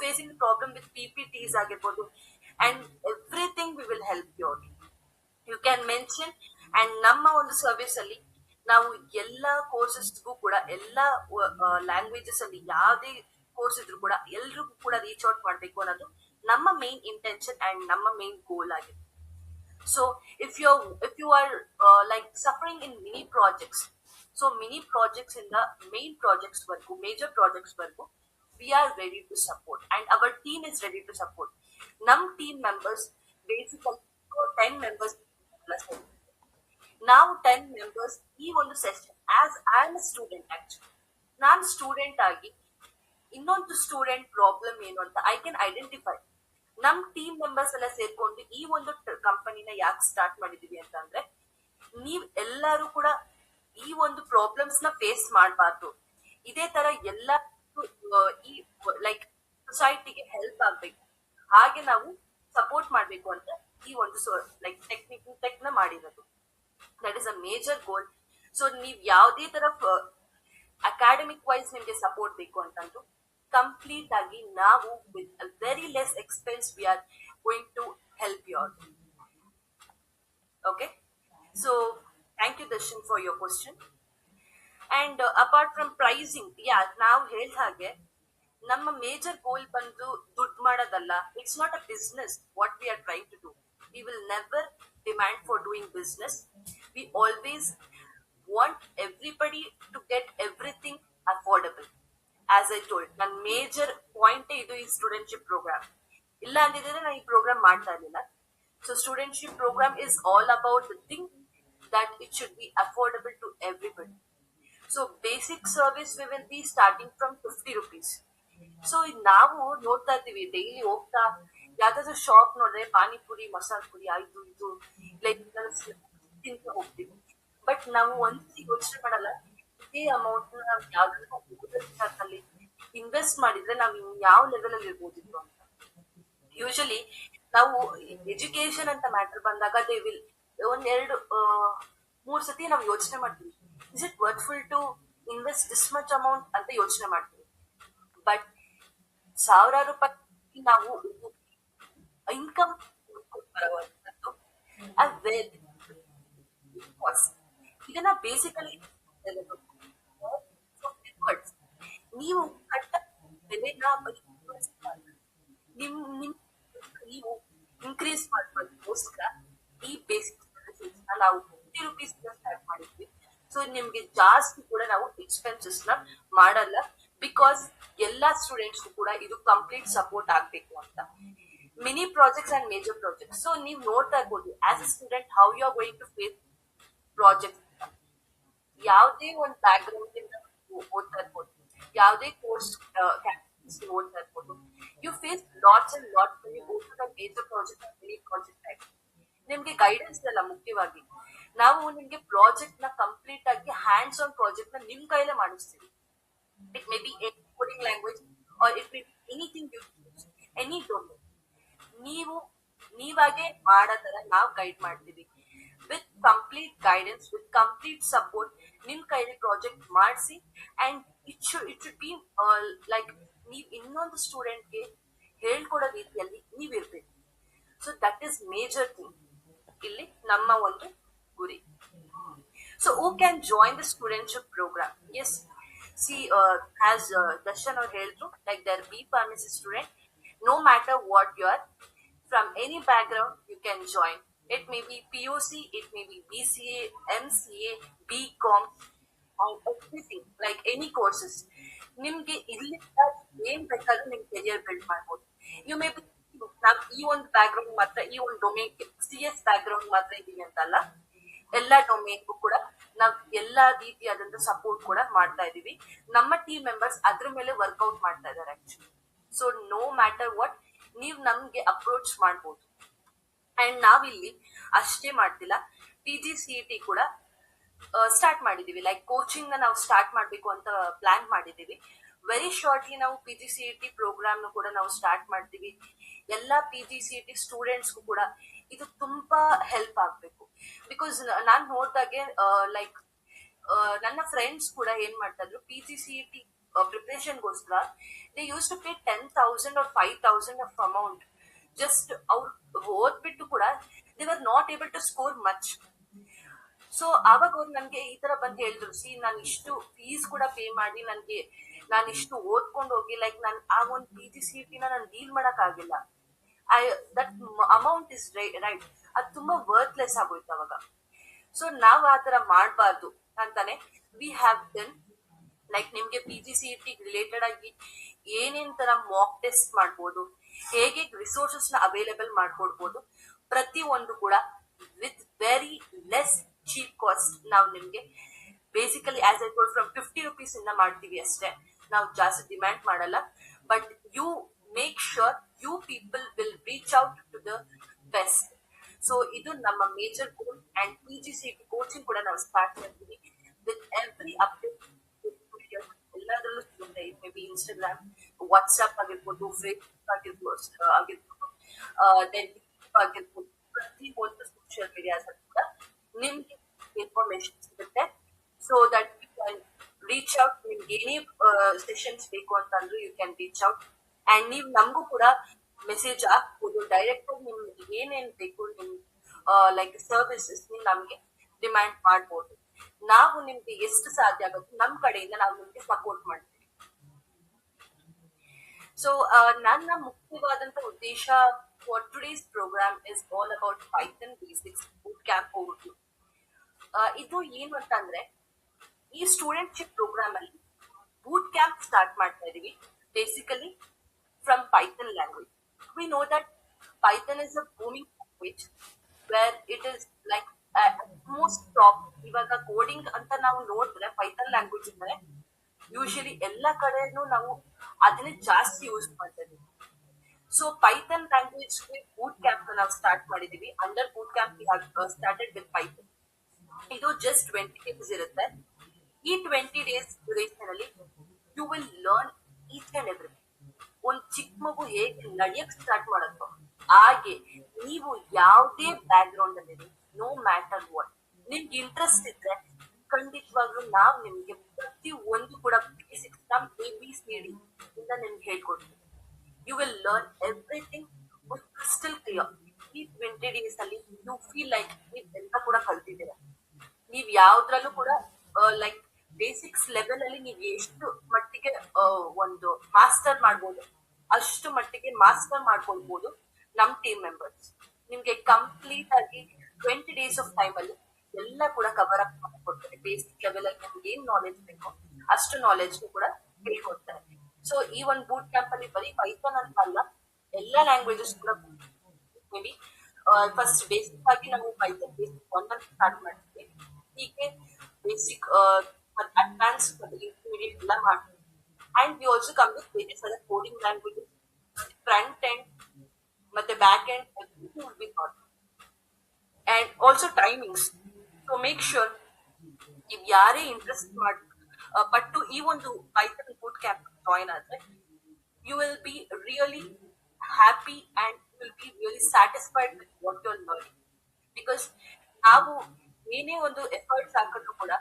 facing problem with PPTs ಆಗಿರ್ಬೋದು, and everything we will help you. You can mention. And ನಮ್ಮ ಒಂದು ಸರ್ವಿಸ್ ಅಲ್ಲಿ ನಾವು ಎಲ್ಲಾ ಕೋರ್ಸಸ್ಗೂ ಕೂಡ, ಎಲ್ಲಾ ಲ್ಯಾಂಗ್ವೇಜಸ್ ಅಲ್ಲಿ ಯಾವ್ದೇ ಕೋರ್ಸ್ ಇದ್ರು ಕೂಡ ಎಲ್ರಿಗೂ ಕೂಡ ರೀಚ್ ಔಟ್ ಮಾಡ್ಬೇಕು ಅನ್ನೋದು ನಮ್ಮ ಮೇನ್ ಇಂಟೆನ್ಷನ್ ಅಂಡ್ ನಮ್ಮ ಮೇನ್ ಗೋಲ್ ಆಗಿದೆ. So if you are like suffering in mini projects, so mini projects in the main projects vargu, major projects vargu, we are ready to support and our team is ready to support. Num team members basically 10 members plus. Now 10 members ee ಒಂದು session, as I am a student actually, ನಾನು student ಆಗಿ ಇನ್ನೊಂದು student problem ಏನು ಅಂತ I can identify. ನಮ್ team members ಎಲ್ಲ ಸೇರ್ಕೊಂಡು ಈ ಒಂದು ಕಂಪನಿನ ಯಾಕೆ ಸ್ಟಾರ್ಟ್ ಮಾಡಿದೀವಿ ಅಂತಂದ್ರೆ, ನೀವ್ ಎಲ್ಲರೂ ಕೂಡ ಈ ಒಂದು ಪ್ರಾಬ್ಲಮ್ಸ್ ನ ಫೇಸ್ ಮಾಡಬಾರ್ದು, ಇದೇ ತರ ಎಲ್ಲ ಈ ಲೈಕ್ ಸೊಸೈಟಿಗೆ ಹೆಲ್ಪ್ ಆಗ್ಬೇಕು, ಹಾಗೆ ನಾವು ಸಪೋರ್ಟ್ ಮಾಡ್ಬೇಕು ಅಂತ ಈ ಒಂದು ಲೈಕ್ ಟೆಕ್ ನ ಮಾಡಿರೋದು. That is a major goal. So ನೀವ್ ಯಾವ್ದೇ ತರ ಅಕಾಡೆಮಿಕ್ ವೈಸ್ ನಿಮ್ಗೆ ಸಪೋರ್ಟ್ ಬೇಕು ಅಂತಂದು ಕಂಪ್ಲೀಟ್ ಆಗಿ ನಾವು with very less expense we are going to help you out. Okay, so thank you Darshan for your question. And apart from pricing, ನಾವು ಹೇಳಿದ ಹಾಗೆ ನಮ್ಮ ಮೇಜರ್ ಗೋಲ್ ಬಂದು ದುಡ್ಡು ಮಾಡೋದಲ್ಲ. It's not a business what we are trying to do. We will never demand for doing business. We always want everybody to get everything affordable. As I told, ನನ್ನ major point ಇದು ಈ studentship program. ಇಲ್ಲ ಅಂದಿದ್ರೆ ನಾನು ಈ program ಮಾಡ್ತಾ ಇರಲಿಲ್ಲ. So studentship program is all about the thing that it should be affordable to everybody. So basic service we will be starting from 50 rupees. So ನಾವು ನೋಡ್ತಾ ಇರ್ತೀವಿ ಡೈಲಿ ಹೋಗ್ತಾ, ಯಾವ್ದಾದ್ರು ಶಾಪ್ ನೋಡಿದ್ರೆ ಪಾನಿಪುರಿ, ಮಸಾಲ ಪುರಿ, ಆಯ್ತು ಇದು ಲೈಕ್ ತಿಂತ ಹೋಗ್ತೀವಿ. ಬಟ್ ನಾವು ಒಂದ್ಸತಿ ಯೋಚನೆ ಮಾಡಲ್ಲ, ಇದೇ ಅಮೌಂಟ್ ನಾವು ಯಾವ್ದಾದ್ರು ಇನ್ವೆಸ್ಟ್ ಮಾಡಿದ್ರೆ ನಾವು ಯಾವ ಲೆವೆಲ್ ಅಲ್ಲಿ ಇರ್ಬೋದಿತ್ತು ಅಂತ. ಯೂಶಲಿ ನಾವು ಎಜುಕೇಶನ್ ಅಂತ ಮ್ಯಾಟರ್ ಬಂದಾಗ ದೇ ವಿಲ್ ಒಂದೆರಡು 3 ಸತಿ ನಾವು ಯೋಚನೆ ಮಾಡ್ತೀವಿ, is it worthful to invest this much amount ಅಂತ ಯೋಚನೆ ಮಾಡ್ತೀವಿ. ಬಟ್ ಸಾವಿರಾರು ರೂಪಾಯಿ ನಾವು ಇನ್ಕಮ್ ಬರುವಂತದ್ದು ಇದನ್ನ ಬೇಸಿಕಲಿ ನೀವು ಬೆಲೆನ ನೀವು ಇನ್ಕ್ರೀಸ್ ಮಾಡೋದಕ್ಕೋಸ್ಕರ ಈ ಬೇಸಿಕ್ ನಾವು 50 ರೂಪೀಸ್ ಸ್ಟಾರ್ಟ್ ಮಾಡಿದ್ವಿ. ಸೊ ನಿಮ್ಗೆ ಜಾಸ್ತಿ ಕೂಡ ನಾವು ಎಕ್ಸ್ಪೆನ್ಸಸ್ ನ ಮಾಡಲ್ಲ, ಬಿಕಾಸ್ ಎಲ್ಲಾ ಸ್ಟೂಡೆಂಟ್ಸ್ ಕೂಡ ಇದು ಕಂಪ್ಲೀಟ್ ಸಪೋರ್ಟ್ ಆಗ್ಬೇಕು ಅಂತ. Mini projects and major projects, so ನೀವು ನೋಡ್ತಾ ಇರ್ಬೋದು as a student how you are going to face project. ಯಾವುದೇ ಒಂದು ಬ್ಯಾಕ್ ಗ್ರೌಂಡ್ ಇಂದ ಓದ್ತಾ ಇರ್ಬೋದು, ಯಾವುದೇ ಕೋರ್ಸ್ ಓದ್ತಾ ಇರ್ಬೋದು, you face lots and lots major project mini project ಆಗಿ. ನಿಮ್ಗೆ ಗೈಡೆನ್ಸ್ ಎಲ್ಲ ಮುಖ್ಯವಾಗಿ ನಾವು ನಿಮ್ಗೆ ಪ್ರಾಜೆಕ್ಟ್ ನ ಕಂಪ್ಲೀಟ್ ಆಗಿ ಹ್ಯಾಂಡ್ಸ್ ಆನ್ ಪ್ರಾಜೆಕ್ಟ್ ನ ನಿಮ್ ಕೈಲೇ ಮಾಡಿಸ್ತೀವಿ. It may be any coding language or it may be anything you use, any domain. ನೀವಾಗೆ ಮಾಡೋ ತರ ನಾವು ಗೈಡ್ ಮಾಡ್ತೀವಿ with complete guidance, with complete support. ನಿಮ್ ಕೈಲಿ ಪ್ರಾಜೆಕ್ಟ್ ಮಾಡಿಸಿ and it should be like ನೀವ್ ಇನ್ನೊಂದು ಸ್ಟೂಡೆಂಟ್ಗೆ ಹೇಳ್ಕೊಡೋ ರೀತಿಯಲ್ಲಿ ನೀವಿರ್ಬೇಕು. So that is major thing ಇಲ್ಲಿ ನಮ್ಮ ಒಂದು ಗುರಿ. So who can join the studentship program? Yes, see as Darshan ಅವ್ರು ಹೇಳಿದ್ರು, like there B pharmacy student, no matter what you are, from any background you can join. It may be PUC, it may be BCA, MCA, BCom, or everything, like any courses. ನಿಮ್ಗೆ ಇಲ್ಲಿಂದ ಏನ್ ಬೇಕಾದ್ರೂ ನಿಮ್ career build ಮಾಡ್ಬೋದು. You may B ಈ ಒಂದು background ಮಾತ್ರ, ಈ ಒಂದು ಡೊಮೇನ್ CS ಬ್ಯಾಕ್ಗ್ರೌಂಡ್ ಮಾತ್ರ ಇದೀವಿ ಅಂತಲ್ಲ, ಎಲ್ಲಾ ಡೊಮೇನ್ಗೂ ಕೂಡ ನಾವ್ ಎಲ್ಲಾ ರೀತಿಯಾದಂತ ಸಪೋರ್ಟ್ ಕೂಡ ಮಾಡ್ತಾ ಇದೀವಿ. ನಮ್ಮ ಟೀಮ್ ಮೆಂಬರ್ಸ್ ಅದ್ರ ಮೇಲೆ ವರ್ಕ್ಔಟ್ ಮಾಡ್ತಾ ಇದಾರೆ actually. So no matter what, ನೀವ್ ನಮ್ಗೆ ಅಪ್ರೋಚ್ ಮಾಡ್ಬೋದು. ಅಂಡ್ ನಾವಿಲ್ಲಿ ಅಷ್ಟೇ ಮಾಡ್ತಿಲ್ಲ, PGCET ಕೂಡ ಸ್ಟಾರ್ಟ್ ಮಾಡಿದೀವಿ. ಲೈಕ್ ಕೋಚಿಂಗ್ ನ ನಾವು ಸ್ಟಾರ್ಟ್ ಮಾಡ್ಬೇಕು ಅಂತ ಪ್ಲಾನ್ ಮಾಡಿದೀವಿ. ವೆರಿ ಶಾರ್ಟ್ಲಿ ನಾವು PGCET ಪ್ರೋಗ್ರಾಮ್ ಕೂಡ ನಾವು ಸ್ಟಾರ್ಟ್ ಮಾಡ್ತೀವಿ. ಎಲ್ಲಾ PGCET ಸ್ಟೂಡೆಂಟ್ಸ್ಗೂ ಕೂಡ ಇದು ತುಂಬಾ ಹೆಲ್ಪ್ ಆಗ್ಬೇಕು. ಬಿಕಾಸ್ ನಾನ್ ನೋಡ್ದಾಗೆ ಲೈಕ್ ನನ್ನ ಫ್ರೆಂಡ್ಸ್ ಕೂಡ ಏನ್ ಮಾಡ್ತಾ ಇದ್ರು, PGCET ಪ್ರಿಪರೇಷನ್ಗೋಸ್ಕರ they used to pay 10,000 or 5,000 of amount. Just ಅವ್ರು ಓದ್ಬಿಟ್ಟು ಕೂಡ they are not able to score much. So ಆವಾಗ ಅವ್ರು ನನ್ಗೆ ಈ ತರ ಬಂದು ಹೇಳಿದ್ರು, ನಾನು ಇಷ್ಟು ಫೀಸ್ ಕೂಡ ಪೇ ಮಾಡಿ ನಾನು ಇಷ್ಟು ಓದ್ಕೊಂಡು ಹೋಗಿ ಲೈಕ್ ನಾನು ಆ ಒಂದು PGCET ನಾನು ಡೀಲ್ ಮಾಡಕ್ ಆಗಿಲ್ಲ. ದಟ್ ಅಮೌಂಟ್ ಇಸ್ ರೈಟ್, ಅದು ತುಂಬಾ ವರ್ತ್ಲೆಸ್ ಆಗೋಯ್ತು ಅವಾಗ. ಸೊ ನಾವ್ ಆತರ ಮಾಡ್ಬಾರ್ದು ಅಂತಾನೆ ವಿ ಹ್ಯಾವ್ ಡನ್ ಲೈಕ್ ನಿಮ್ಗೆ PGCET ರಿಲೇಟೆಡ್ ಆಗಿ ಏನೇನ್ ತರ ಮಾಕ್ ಟೆಸ್ಟ್ ಮಾಡ್ಬೋದು, ಹೇಗೆ ರಿಸೋರ್ಸಸ್ ನ ಅವೈಲೇಬಲ್ ಮಾಡ್ಕೊಡ್ಬೋದು, ಪ್ರತಿ ಒಂದು ಕೂಡ with very less cheap cost ನಾವು ನಿಮ್ಗೆ basically as I told from 50 rupees ಇಂದ ಮಾಡ್ತೀವಿ ಅಷ್ಟೇ. ನಾವು ಜಾಸ್ತಿ ಡಿಮ್ಯಾಂಡ್ ಮಾಡಲ್ಲ. But you make sure you people will reach out to the best. So ಇದು ನಮ್ಮ major goal. And PGCET coaching ಕೂಡ ನಾವು ಸ್ಟಾರ್ಟ್ ಮಾಡ್ತೀವಿ ವಿತ್ ಎವ್ರಿ ಅಪ್ಡೇಟ್. ಎಲ್ಲದರಲ್ಲೂ ಸಿಗುತ್ತೆ. ಮೇ ಬಿ ಇನ್ಸ್ಟಾಗ್ರಾಮ್, ವಾಟ್ಸ್ಆಪ್ ಆಗಿರ್ಬೋದು, ಫೇಸ್ಬುಕ್ ಆಗಿರ್ಬೋದು, ದೆನ್ ಆಗಿರ್ಬೋದು, ಪ್ರತಿ ಒಂದು ಸೋಷಿಯಲ್ ಮೀಡಿಯಾಸ್ ಕೂಡ ನಿಮ್ಗೆ ಇನ್ಫಾರ್ಮೇಶನ್ ಸಿಗುತ್ತೆ. So that you can reach out. ನಿಮ್ಗೆ ಏನೇ ಸೆಷನ್ಸ್ ಬೇಕು ಅಂತಂದ್ರೂ you can reach out. And ನೀವು ನಮಗೂ ಕೂಡ ಮೆಸೇಜ್ ಹಾಕ್ಬೋದು. ಡೈರೆಕ್ಟ್ ಆಗಿ ನಿಮ್ಗೆ ಏನೇನ್ ಬೇಕು, ನಿಮ್ ಲೈಕ್ ಸರ್ವಿಸಸ್ ನೀವು ನಮ್ಗೆ ಡಿಮ್ಯಾಂಡ್ ಮಾಡ್ಬೋದು. ನಾವು ನಿಮ್ಗೆ ಎಷ್ಟು ಸಾಧ್ಯ ಆಗುತ್ತೆ ನಮ್ ಕಡೆಯಿಂದ ನಾವು ನಿಮ್ಗೆ ಸಪೋರ್ಟ್ ಮಾಡ್ತೀವಿ. ಸೊ ನನ್ನ ಮುಖ್ಯವಾದಂತ ಉದ್ದೇಶ for today's program is all about Python basics boot camp overview. ಇದು ಏನು ಅಂತಂದ್ರೆ, ಈ ಸ್ಟೂಡೆಂಟ್ಶಿಪ್ ಪ್ರೋಗ್ರಾಮ್ ಅಲ್ಲಿ ಬೂಟ್ ಕ್ಯಾಂಪ್ ಸ್ಟಾರ್ಟ್ ಮಾಡ್ತಾ ಇದೀವಿ basically from Python language. We know that Python is a booming language where it is like most top. ಇವಾಗ coding ಅಂತ ನಾವು ನೋಡಿದ್ರೆ ಪೈಥಾನ್ ಲ್ಯಾಂಗ್ವೇಜ್ ಅಂದ್ರೆ ಯೂಶಲಿ ಎಲ್ಲ ಕಡೆನೂ ನಾವು ಅದನ್ನೇ ಜಾಸ್ತಿ ಯೂಸ್ ಮಾಡ್ತಾ ಇದೀವಿ. So Python language boot camp ನಾವು ಸ್ಟಾರ್ಟ್ ಮಾಡಿದೀವಿ. Under boot camp started with Python. ಇದು ಜಸ್ಟ್ 20 days ಇರುತ್ತೆ. ಈ 20 days ಡ್ಯೂರೇಷನ್ ಅಲ್ಲಿ you will learn each and everything. ಒಂದ್ ಚಿಕ್ಕ ಮಗು ಹೇಗೆ ನಡೆಯಕ್ ಸ್ಟಾರ್ಟ್ ಮಾಡುತ್ತೋ ಹಾಗೆ ನೀವು ಯಾವುದೇ ಬ್ಯಾಕ್ ಗ್ರೌಂಡ್ ಅಲ್ಲಿ ನೋ ಮ್ಯಾಟರ್ ವಾಟ್ ನಿಮ್ಗೆ ಇಂಟ್ರೆಸ್ಟ್ ಇದ್ರೆ ಖಂಡಿತವಾಗ್ಲೂ ನಾವು ನಿಮ್ಗೆ ಪ್ರತಿ ಒಂದು ಕೂಡ ಬೇಸಿಕ್ಸ್ ನಮ್ ABCD ಇಂದ ನಿಮ್ಗೆ ಹೇಳ್ಕೊಡ್ತೀವಿ. You will learn everything crystal clear. ಈ 20 days ಅಲ್ಲಿ ಯು ಫೀಲ್ ಲೈಕ್ ನೀವೆಲ್ಲ ಕೂಡ ಕಲ್ತಿದ್ದೀರಾ. ನೀವ್ ಯಾವ್ದ್ರಲ್ಲೂ ಕೂಡ ಲೈಕ್ ಬೇಸಿಕ್ಸ್ ಲೆವೆಲ್ ಅಲ್ಲಿ ನೀವು ಎಷ್ಟು ಮಟ್ಟಿಗೆ ಒಂದು ಮಾಸ್ಟರ್ ಮಾಡ್ಬೋದು ಅಷ್ಟು ಮಟ್ಟಿಗೆ ಮಾಸ್ಟರ್ ಮಾಡ್ಕೊಳ್ಬೋದು. ನಮ್ ಟೀಮ್ ಮೆಂಬರ್ಸ್ ನಿಮ್ಗೆ ಕಂಪ್ಲೀಟ್ ಆಗಿ 20 days ಆಫ್ ಟೈಮ್ ಅಲ್ಲಿ ಎಲ್ಲ ಕೂಡ ಕವರ್ ಅಪ್ ಮಾಡ್ಕೊಡ್ತಾರೆ. ಬೇಸಿಕ್ ಲೆವೆಲ್ ಅಲ್ಲಿ ನಿಮ್ಗೆ ಏನ್ ನಾಲೆಜ್ ಬೇಕೋ ಅಷ್ಟು ನಾಲೆಜ್ ಕೂಡ ಹೇಳ್ಕೊಡ್ತಾರೆ. ಸೊ ಈ ಒಂದು ಬೂಟ್ ಕ್ಯಾಂಪ್ ಅಲ್ಲಿ ಬರೀ ಪೈಥಾನ್ ಅಂತ ಅಲ್ಲ, ಎಲ್ಲಾ ಲ್ಯಾಂಗ್ವೇಜಸ್ ಕೂಡ ಮೇ ಬಿ ಫಸ್ಟ್ ಬೇಸಿಕ್ ಆಗಿ ನಾವು ಪೈಥಾನ್ ಬೇಸಿಕ್ 1 ಅಂತ ಸ್ಟಾರ್ಟ್ ಮಾಡ್ತೀವಿ. ಹೀಗೆ ಬೇಸಿಕ್ ಅಡ್ವಾನ್ಸ್ ಇಂಟರ್ಮೀಡಿಯೇಟ್ ಎಲ್ಲ ಮಾಡ್ತೀವಿ. And we also come with various other coding languages, front end ಮತ್ತೆ back end will be taught. And also timings. So make sure ನೀವು ಯಾರೇ ಇಂಟ್ರೆಸ್ಟ್ ಪಟ್ಟು ಈ ಒಂದು ಪೈಥಾನ್ ಬೂಟ್ ಕ್ಯಾಂಪ್ ಜಾಯಿನ್ ಆದ್ರೆ you will be really happy and you will be really satisfied with what you are learning. Because ನಾವು ಏನೇ ಒಂದು efforts ಹಾಕಿದ್ರು ಕೂಡ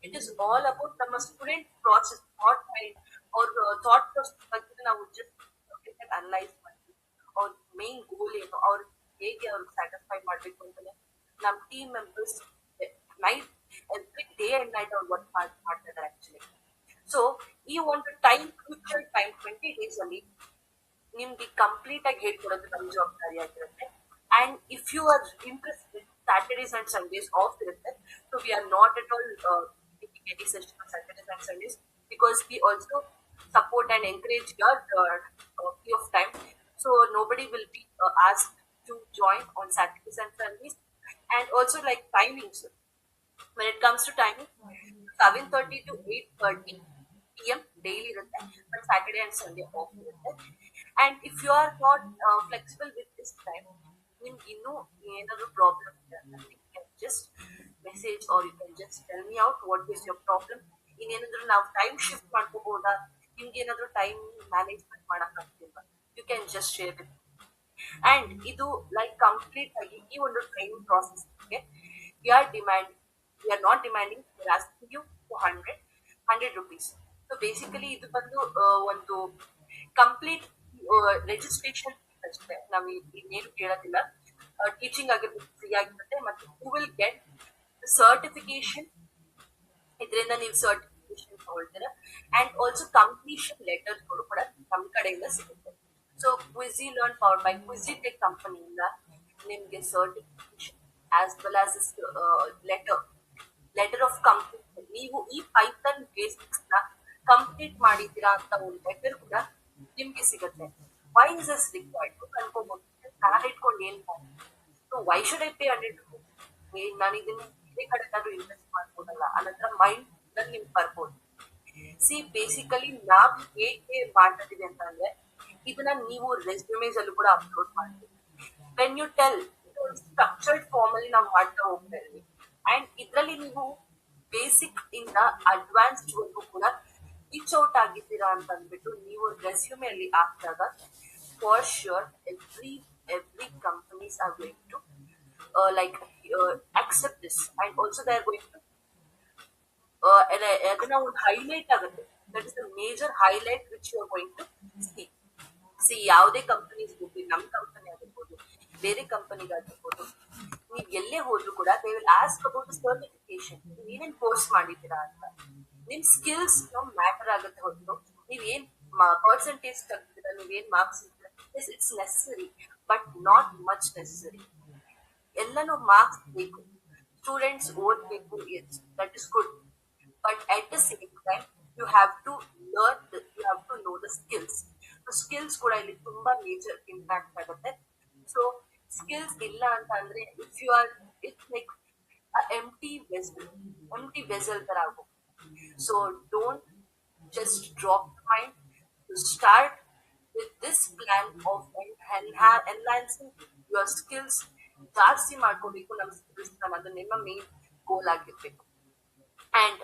ಇಟ್ ಇಸ್ ಆಲ್ ಅಬೌಟ್ ನಮ್ಮ ಸ್ಟೂಡೆಂಟ್ ಪ್ರಾಸೆಸ್, ಥಾಟ್ ಮೈಂಡ್ ಅವ್ರ ಥಾಟ್ ಪ್ರೊಸೆಸ್ ಬಗ್ಗೆ ನಾವು ಜಸ್ಟ್ ಅನಲೈಸ್ ಮಾಡ್ತೀವಿ. ಅವ್ರ ಮೇನ್ ಗೋಲ್ ಏನು, ಅವ್ರ ಹೇಗೆ ಅವ್ರಿಗೆ ಸ್ಯಾಟಿಸ್ಫೈ ಮಾಡ್ಬೇಕು ಅಂತಾನೆ ನಮ್ team members night every day and night ಅವ್ರು ವರ್ಕ್ ಮಾಡ್ತಾ ಇದ್ದಾರೆ ಆಕ್ಚುಲಿ. ಸೊ ಈ ಒಂದು ಟೈಮ್ ಫ್ಯೂಚರ್ ಟೈಮ್ 20 days ಅಲ್ಲಿ ನಿಮ್ಗೆ ಕಂಪ್ಲೀಟ್ ಆಗಿ ಹೇಳ್ಕೊಡೋದು ನಮ್ ಜವಾಬ್ದಾರಿ ಆಗಿರುತ್ತೆ. And if you are interested, Saturdays and Sundays off ಇರುತ್ತೆ. So we are not at all taking any session on Saturdays and Sundays because we also support and encourage your free of time. So nobody will be asked to join on Saturdays and Sundays. And also like timings. When it comes to timing, 7:30 to 8:30 p.m. daily ಇರುತ್ತೆ, but Saturday and Sunday off ಇರುತ್ತೆ. And if you are not flexible with this time, ನಿಮ್ಗೆ ಇನ್ನೂ ಏನಾದ್ರು problem ಇದೆ ಅಂತಂದ್ರೆ you can just message or you can just tell me out what is your problem. ಇನ್ನೇನಾದ್ರು ನಾವು time shift ಮಾಡ್ಕೋಬಹುದಾ, ನಿಮ್ಗೆ ಏನಾದ್ರು time management ಮಾಡಕ್ ಆಗ್ತಿಲ್ವಾ, you can just share with. And ಇದು ಲೈಕ್ ಕಂಪ್ಲೀಟ್ ಆಗಿ ಈ ಒಂದು training process we are demand we are not demanding, we are asking you to 100 rupees. ಸೊ ಬೇಸಿಕಲಿ ಇದು ಬಂದು ಒಂದು ಕಂಪ್ಲೀಟ್ ರಿಜಿಸ್ಟ್ರೇಷನ್ ಅಷ್ಟೇ, ನಾವು ಇನ್ನೇನು ಕೇಳೋದಿಲ್ಲ. ಟೀಚಿಂಗ್ ಆಗಿರ್ಬೋದು ಫ್ರೀ ಆಗಿರುತ್ತೆ, ಮತ್ತೆ ಯು ವಿಲ್ ಗೆಟ್ ಸರ್ಟಿಫಿಕೇಶನ್, ಇದರಿಂದ ನೀವು ಸರ್ಟಿಫಿಕೇಶನ್ ತಗೊಳ್ತೀರಾ. ಅಂಡ್ ಆಲ್ಸೋ ಕಂಪ್ಲೀಷನ್ ಲೆಟರ್ಗಳು ಕೂಡ ನಮ್ಮ ಕಡೆಯಿಂದ ಸಿಗುತ್ತೆ. So Quizzy learn power by Quizzy tech ಕಂಪನಿಯಿಂದ ನಿಮ್ಗೆ certification as well as letter of complete, ನೀವು ಈ ಪೈಥಾನ್ ಬೇಸಿಕ್ಸ್ ನ ಕಂಪ್ಲೀಟ್ ಮಾಡಿದ್ದೀರಾ ಅಂತ ಒಂದು ಲೆಟರ್ ಕೂಡ ನಿಮ್ಗೆ ಸಿಗುತ್ತೆ. ವೈ ಇಸ್ ದಿಸ್ ರಿಕ್ವೈರ್ಡ್ ಅನ್ಕೋಬಹುದು, ನಾನು ಇಟ್ಕೊಂಡು ಏನ್ so why should I pay 100 rupees, ನಾನು ಇದನ್ನ ಬೇರೆ ಕಡೆ ಏನಾದ್ರು ಇನ್ವೆಸ್ಟ್ ಮಾಡ್ಬೋದಲ್ಲ ಅನ್ನೋದ್ರ ಮೈಂಡ್ ನಿಮ್ಗೆ ಬರ್ಬೋದು. ಸಿ ಬೇಸಿಕಲಿ ನಾವ್ ಹೇಗೆ ಮಾಡ್ತಿದೀವಿ ಅಂತಂದ್ರೆ ಇದನ್ನ ನೀವು ರೆಸ್ಯೂಮೇಸ್ ಅಲ್ಲೂ ಕೂಡ ಅಪ್ಲೋಡ್ ಮಾಡ್ತೀವಿ. When you tell structured form ಅಲ್ಲಿ ನಾವು ಮಾಡ್ತಾ ಹೋಗ್ತಾ ಇದ್ವಿ. ಅಂಡ್ ಇದ್ರಲ್ಲಿ ನೀವು ಬೇಸಿಕ್ ಇಂದ ಅಡ್ವಾನ್ಸ್ಡ್ ವರ್ಗು ಕೂಡ ರೀಚ್ ಔಟ್ ಆಗಿದ್ದೀರಾ ಅಂತ ಅಂದ್ಬಿಟ್ಟು ನೀವು ರೆಸ್ಯೂಮೆ ಅಲ್ಲಿ ಹಾಕಿದಾಗ for sure every companies are going to accept this, and also they are going to ಅದನ್ನ ಒಂದು ಹೈಲೈಟ್ ಆಗುತ್ತೆ. That is the major highlight which you are going to see. ಯಾವುದೇ ಕಂಪನೀಸ್ ಹೋಗಿ, ನಮ್ಮ ಕಂಪನಿ ಆಗಿರ್ಬೋದು ಬೇರೆ ಕಂಪನಿಗಾಗಿರ್ಬೋದು, ನೀವ್ ಎಲ್ಲೇ ಹೋದ್ರು ಕೂಡ they will ask about certification, ನೀವ್ ಏನೇನ್ ಕೋರ್ಸ್ ಮಾಡಿದ್ದೀರಾ ಅಂತ. ನಿಮ್ ಸ್ಕಿಲ್ಸ್ ಮ್ಯಾಟರ್ ಆಗುತ್ತೆ ಹೊರತು ನೀವೇನ್ ಪರ್ಸೆಂಟೇಜ್ ತೆಗ್ದಿರ, ನೀವೇನ್ ಮಾರ್ಕ್ಸ್ ಇದ್ದೀರಾ, it's necessary but not much necessary. ಎಲ್ಲಾನು ಮಾರ್ಕ್ಸ್ ಬೇಕು, ಸ್ಟೂಡೆಂಟ್ಸ್ ಓದ್ಬೇಕು, that is good, but at the same time you have to learn, you have to know the skills. Skills ಕೂಡ ಇಲ್ಲಿ ತುಂಬಾ ಮೇಜರ್ ಇಂಪ್ಯಾಕ್ಟ್ ಆಗುತ್ತೆ. So skills ಇಲ್ಲ ಅಂತ ಅಂದ್ರೆ if you are it's like empty vessel ತರ ಆಗುತ್ತೆ. So don't just drop the mind, to start with this plan of enhancing your skills. ಜಾಸ್ತಿ ಮಾಡ್ಕೋಬೇಕು ನಮ್ಮ ಸ್ಕಿಲ್ಸ್, ಅದು ನಿಮ್ಮ ಮೇನ್ ಗೋಲ್ ಆಗಿರ್ಬೇಕು. And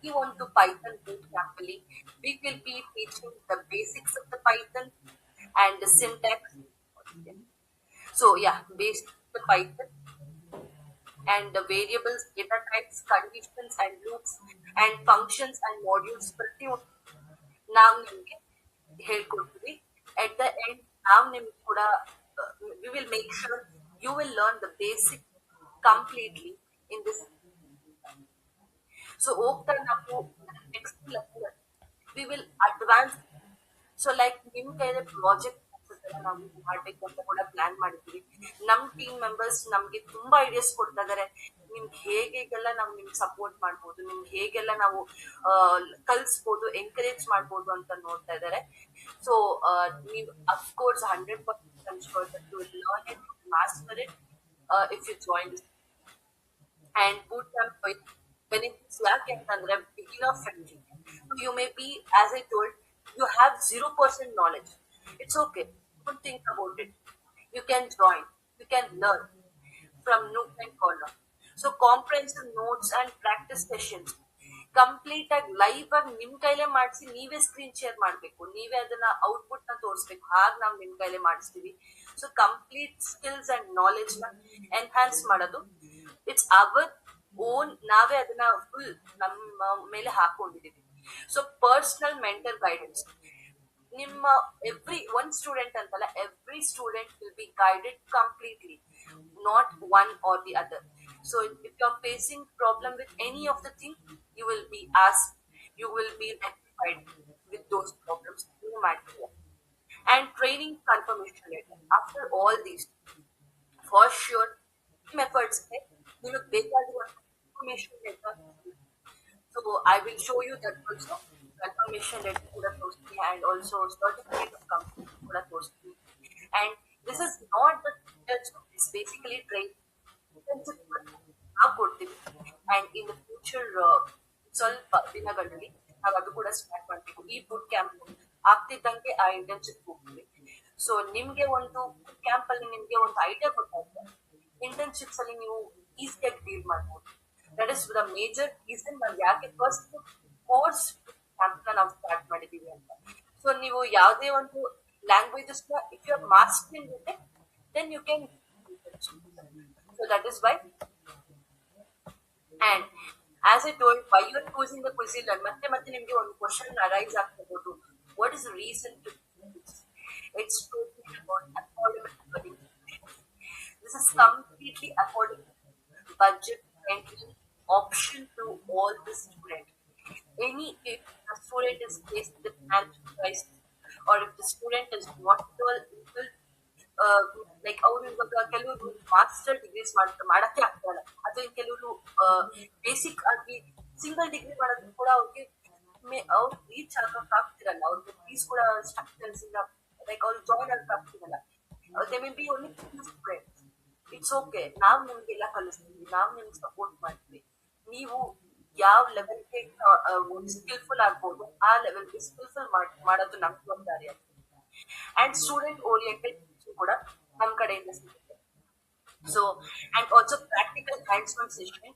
ಈ ಒಂದು Python bootcamp ಅಲ್ಲಿ we will be teaching the basics of the Python and the syntax. So yeah, basics of the Python and the variables, data types, conditions and loops and functions and modules ಪ್ರತಿಯೊಂದು ನಾವು ನಿಮ್ಗೆ ಹೇಳ್ಕೊಡ್ತೀವಿ. At the end ನಾವು ನಿಮ್ಗೆ ಕೂಡ we will make sure you will learn the basic completely in this. So ಹೋಗ್ತಾ ನಾವು next level we will advance. So like ನಿಮ್ ಕೈಯಲ್ಲಿ ಪ್ರಾಜೆಕ್ಟ್ ನಾವು ಮಾಡ್ಬೇಕು ಅಂತ ಕೂಡ ಪ್ಲಾನ್ ಮಾಡಿದ್ವಿ. ನಮ್ ಟೀಮ್ ಮೆಂಬರ್ಸ್ ನಮ್ಗೆ ತುಂಬಾ ಐಡಿಯಾಸ್ ಕೊಡ್ತಾ ಇದಾರೆ, ನಿಮ್ಗೆ ಹೇಗೆಲ್ಲ ನಾವು ನಿಮ್ಗೆ ಸಪೋರ್ಟ್ ಮಾಡ್ಬೋದು, ನಿಮ್ಗೆ ಹೇಗೆಲ್ಲ ನಾವು ಕಲ್ಸ್ಬೋದು, ಎಂಕರೇಜ್ ಮಾಡ್ಬೋದು ಅಂತ ನೋಡ್ತಾ ಇದಾರೆ. ಸೊ ನೀವು of course 100% learn it, master it if you join this. And boot camp benefits ಯಾಕೆ ಅಂತಂದ್ರೆ beginner friendly. You may be as I told you have 0% knowledge, it's okay, don't think about it. You can join, you can learn from Nook and Corner. So comprehensive notes and practice sessions complete ಆಗಿ live ಆಗಿ ನಿಮ್ ಕೈಲೇ ಮಾಡಿಸಿ, ನೀವೇ screen share ಮಾಡ್ಬೇಕು, ನೀವೇ ಅದನ್ನ output ನ ತೋರಿಸ್ಬೇಕು, ಹಾಗೆ ನಾವು ನಿಮ್ ಕೈಲೇ ಮಾಡಿಸ್ತೀವಿ. ಸೊ ಕಂಪ್ಲೀಟ್ ಸ್ಕಿಲ್ಸ್ ಅಂಡ್ ನಾಲೆಜ್ ನ ಎನ್ಹಾನ್ಸ್ ಮಾಡೋದು ಇಟ್ಸ್ ಅವರ್ ಓನ್, ನಾವೇ ಅದನ್ನ ಫುಲ್ ನಮ್ಮ ಮೇಲೆ ಹಾಕೊಂಡಿದೀವಿ. ಸೊ ಪರ್ಸನಲ್ ಮೆಂಟಲ್ ಗೈಡೆನ್ಸ್, ನಿಮ್ಮ ಎವ್ರಿ ಒನ್ ಸ್ಟೂಡೆಂಟ್ ಅಂತಲ್ಲ, every student will be guided completely, not one or the other. So if you are facing problem with any of the thing, you will be asked, you will be rectified with those problems no matter what. And training confirmation letter, after all these, for sure team efforts ನಿಮಗೆ ಬೇಕಾಗಿರುವ confirmation letter. So I will show you that also, confirmation letter ಕೂಡ ತೋರಿಸ್ತೀನಿ, and also certificate of company ಕೂಡ ತೋರಿಸ್ತೀನಿ. And this is not the internship, it's basically training. Internship ನಾವು ಕೊಡ್ತೀವಿ and in the future ಸ್ವಲ್ಪ ದಿನಗಳಲ್ಲಿ ನಾವು ಅದು ಕೂಡ ಸ್ಟಾರ್ಟ್ ಮಾಡ್ಬೇಕು. ಈ ಬುಟ್ ಕ್ಯಾಂಪ್ ಆಗ್ತಿದ್ದಂಗೆ ಆ ಇಂಟರ್ನ್ಶಿಪ್ ಹೋಗ್ತೀವಿ. ಸೊ ನಿಮ್ಗೆ ಒಂದು ಬುಟ್ ಕ್ಯಾಂಪ್ ಅಲ್ಲಿ ನಿಮ್ಗೆ ಒಂದು ಐಡಿಯಾ ಗೊತ್ತಾಗುತ್ತೆ, ಇಂಟರ್ನ್ಶಿಪ್ಸ್ ಅಲ್ಲಿ ನೀವು ಈಸಿಯಾಗಿ ಡೀಲ್ ಮಾಡ್ಬೋದು. That is the major reason ನಾವು ಯಾಕೆ ಫಸ್ಟ್ ಕೋರ್ಸ್ ಕ್ಯಾಂಪ್ ನಾವು ಸ್ಟಾರ್ಟ್ ಮಾಡಿದೀವಿ ಅಂತ. ಸೊ ನೀವು ಯಾವುದೇ ಒಂದು languages if you are mastering it then you can. So that is why. And as I told, why you are choosing the Quizlet, ಮತ್ತೆ ನಿಮ್ಗೆ ಒಂದು ಕ್ವಶನ್ ಅರೈಸ್ ಆಗ್ತಿರ್ಬೋದು. What is the reason to do this? It's totally about affordable. This is completely affordable, budget friendly option to all the student. If the student is faced with financial crisis, or if the student is not able like ಅವ್ರು ಇವಾಗ ಕೆಲವರು master degrees ಮಾಡಕ್ಕೆ ಆಗ್ತಾರಲ್ಲ, ಅಥವಾ ಕೆಲವರು basic ಆಗಿ single degree ಮಾಡೋದು ಕೂಡ ಅವ್ರಿಗೆ ಅವ್ರು ರೀಚ್ ಆಗಕ್ ಆಗ್ತಿರಲ್ಲ, ಅವ್ರಿಗೆ ಫೀಸ್ ಕೂಡ ಸ್ಟ್ರಕ್ಚರ್ಸ್ ಇಲ್ಲ, ಲೈಕ್ ಅವ್ರು ಜಾಯಿನ್ ಆಗಕ್ ಆಗ್ತಿರಲ್ಲ. They may be only students. It's okay, ನಾವ್ ನಿಮ್ಗೆಲ್ಲ ಕಲಿಸ್ತೀವಿ, ನಾವ್ ನಿಮ್ಗೆ ಸಪೋರ್ಟ್ ಮಾಡ್ತೀವಿ. ನೀವು ಯಾವ ಲೆವೆಲ್ಗೆ ಸ್ಕಿಲ್ಫುಲ್ ಆಗ್ಬೋದು ಆ ಲೆವೆಲ್ಗೆ ಸ್ಕಿಲ್ಫುಲ್ ಮಾಡೋದು ನಮ್ ಜವಾಬ್ದಾರಿ ಆಗ್ತದೆ. ಅಂಡ್ ಸ್ಟೂಡೆಂಟ್ ಓರಿಯೆಂಟೆಡ್ ಕೂಡ ನಮ್ ಕಡೆಯಿಂದ ಸಿಗುತ್ತೆ. So and also practical hands on session,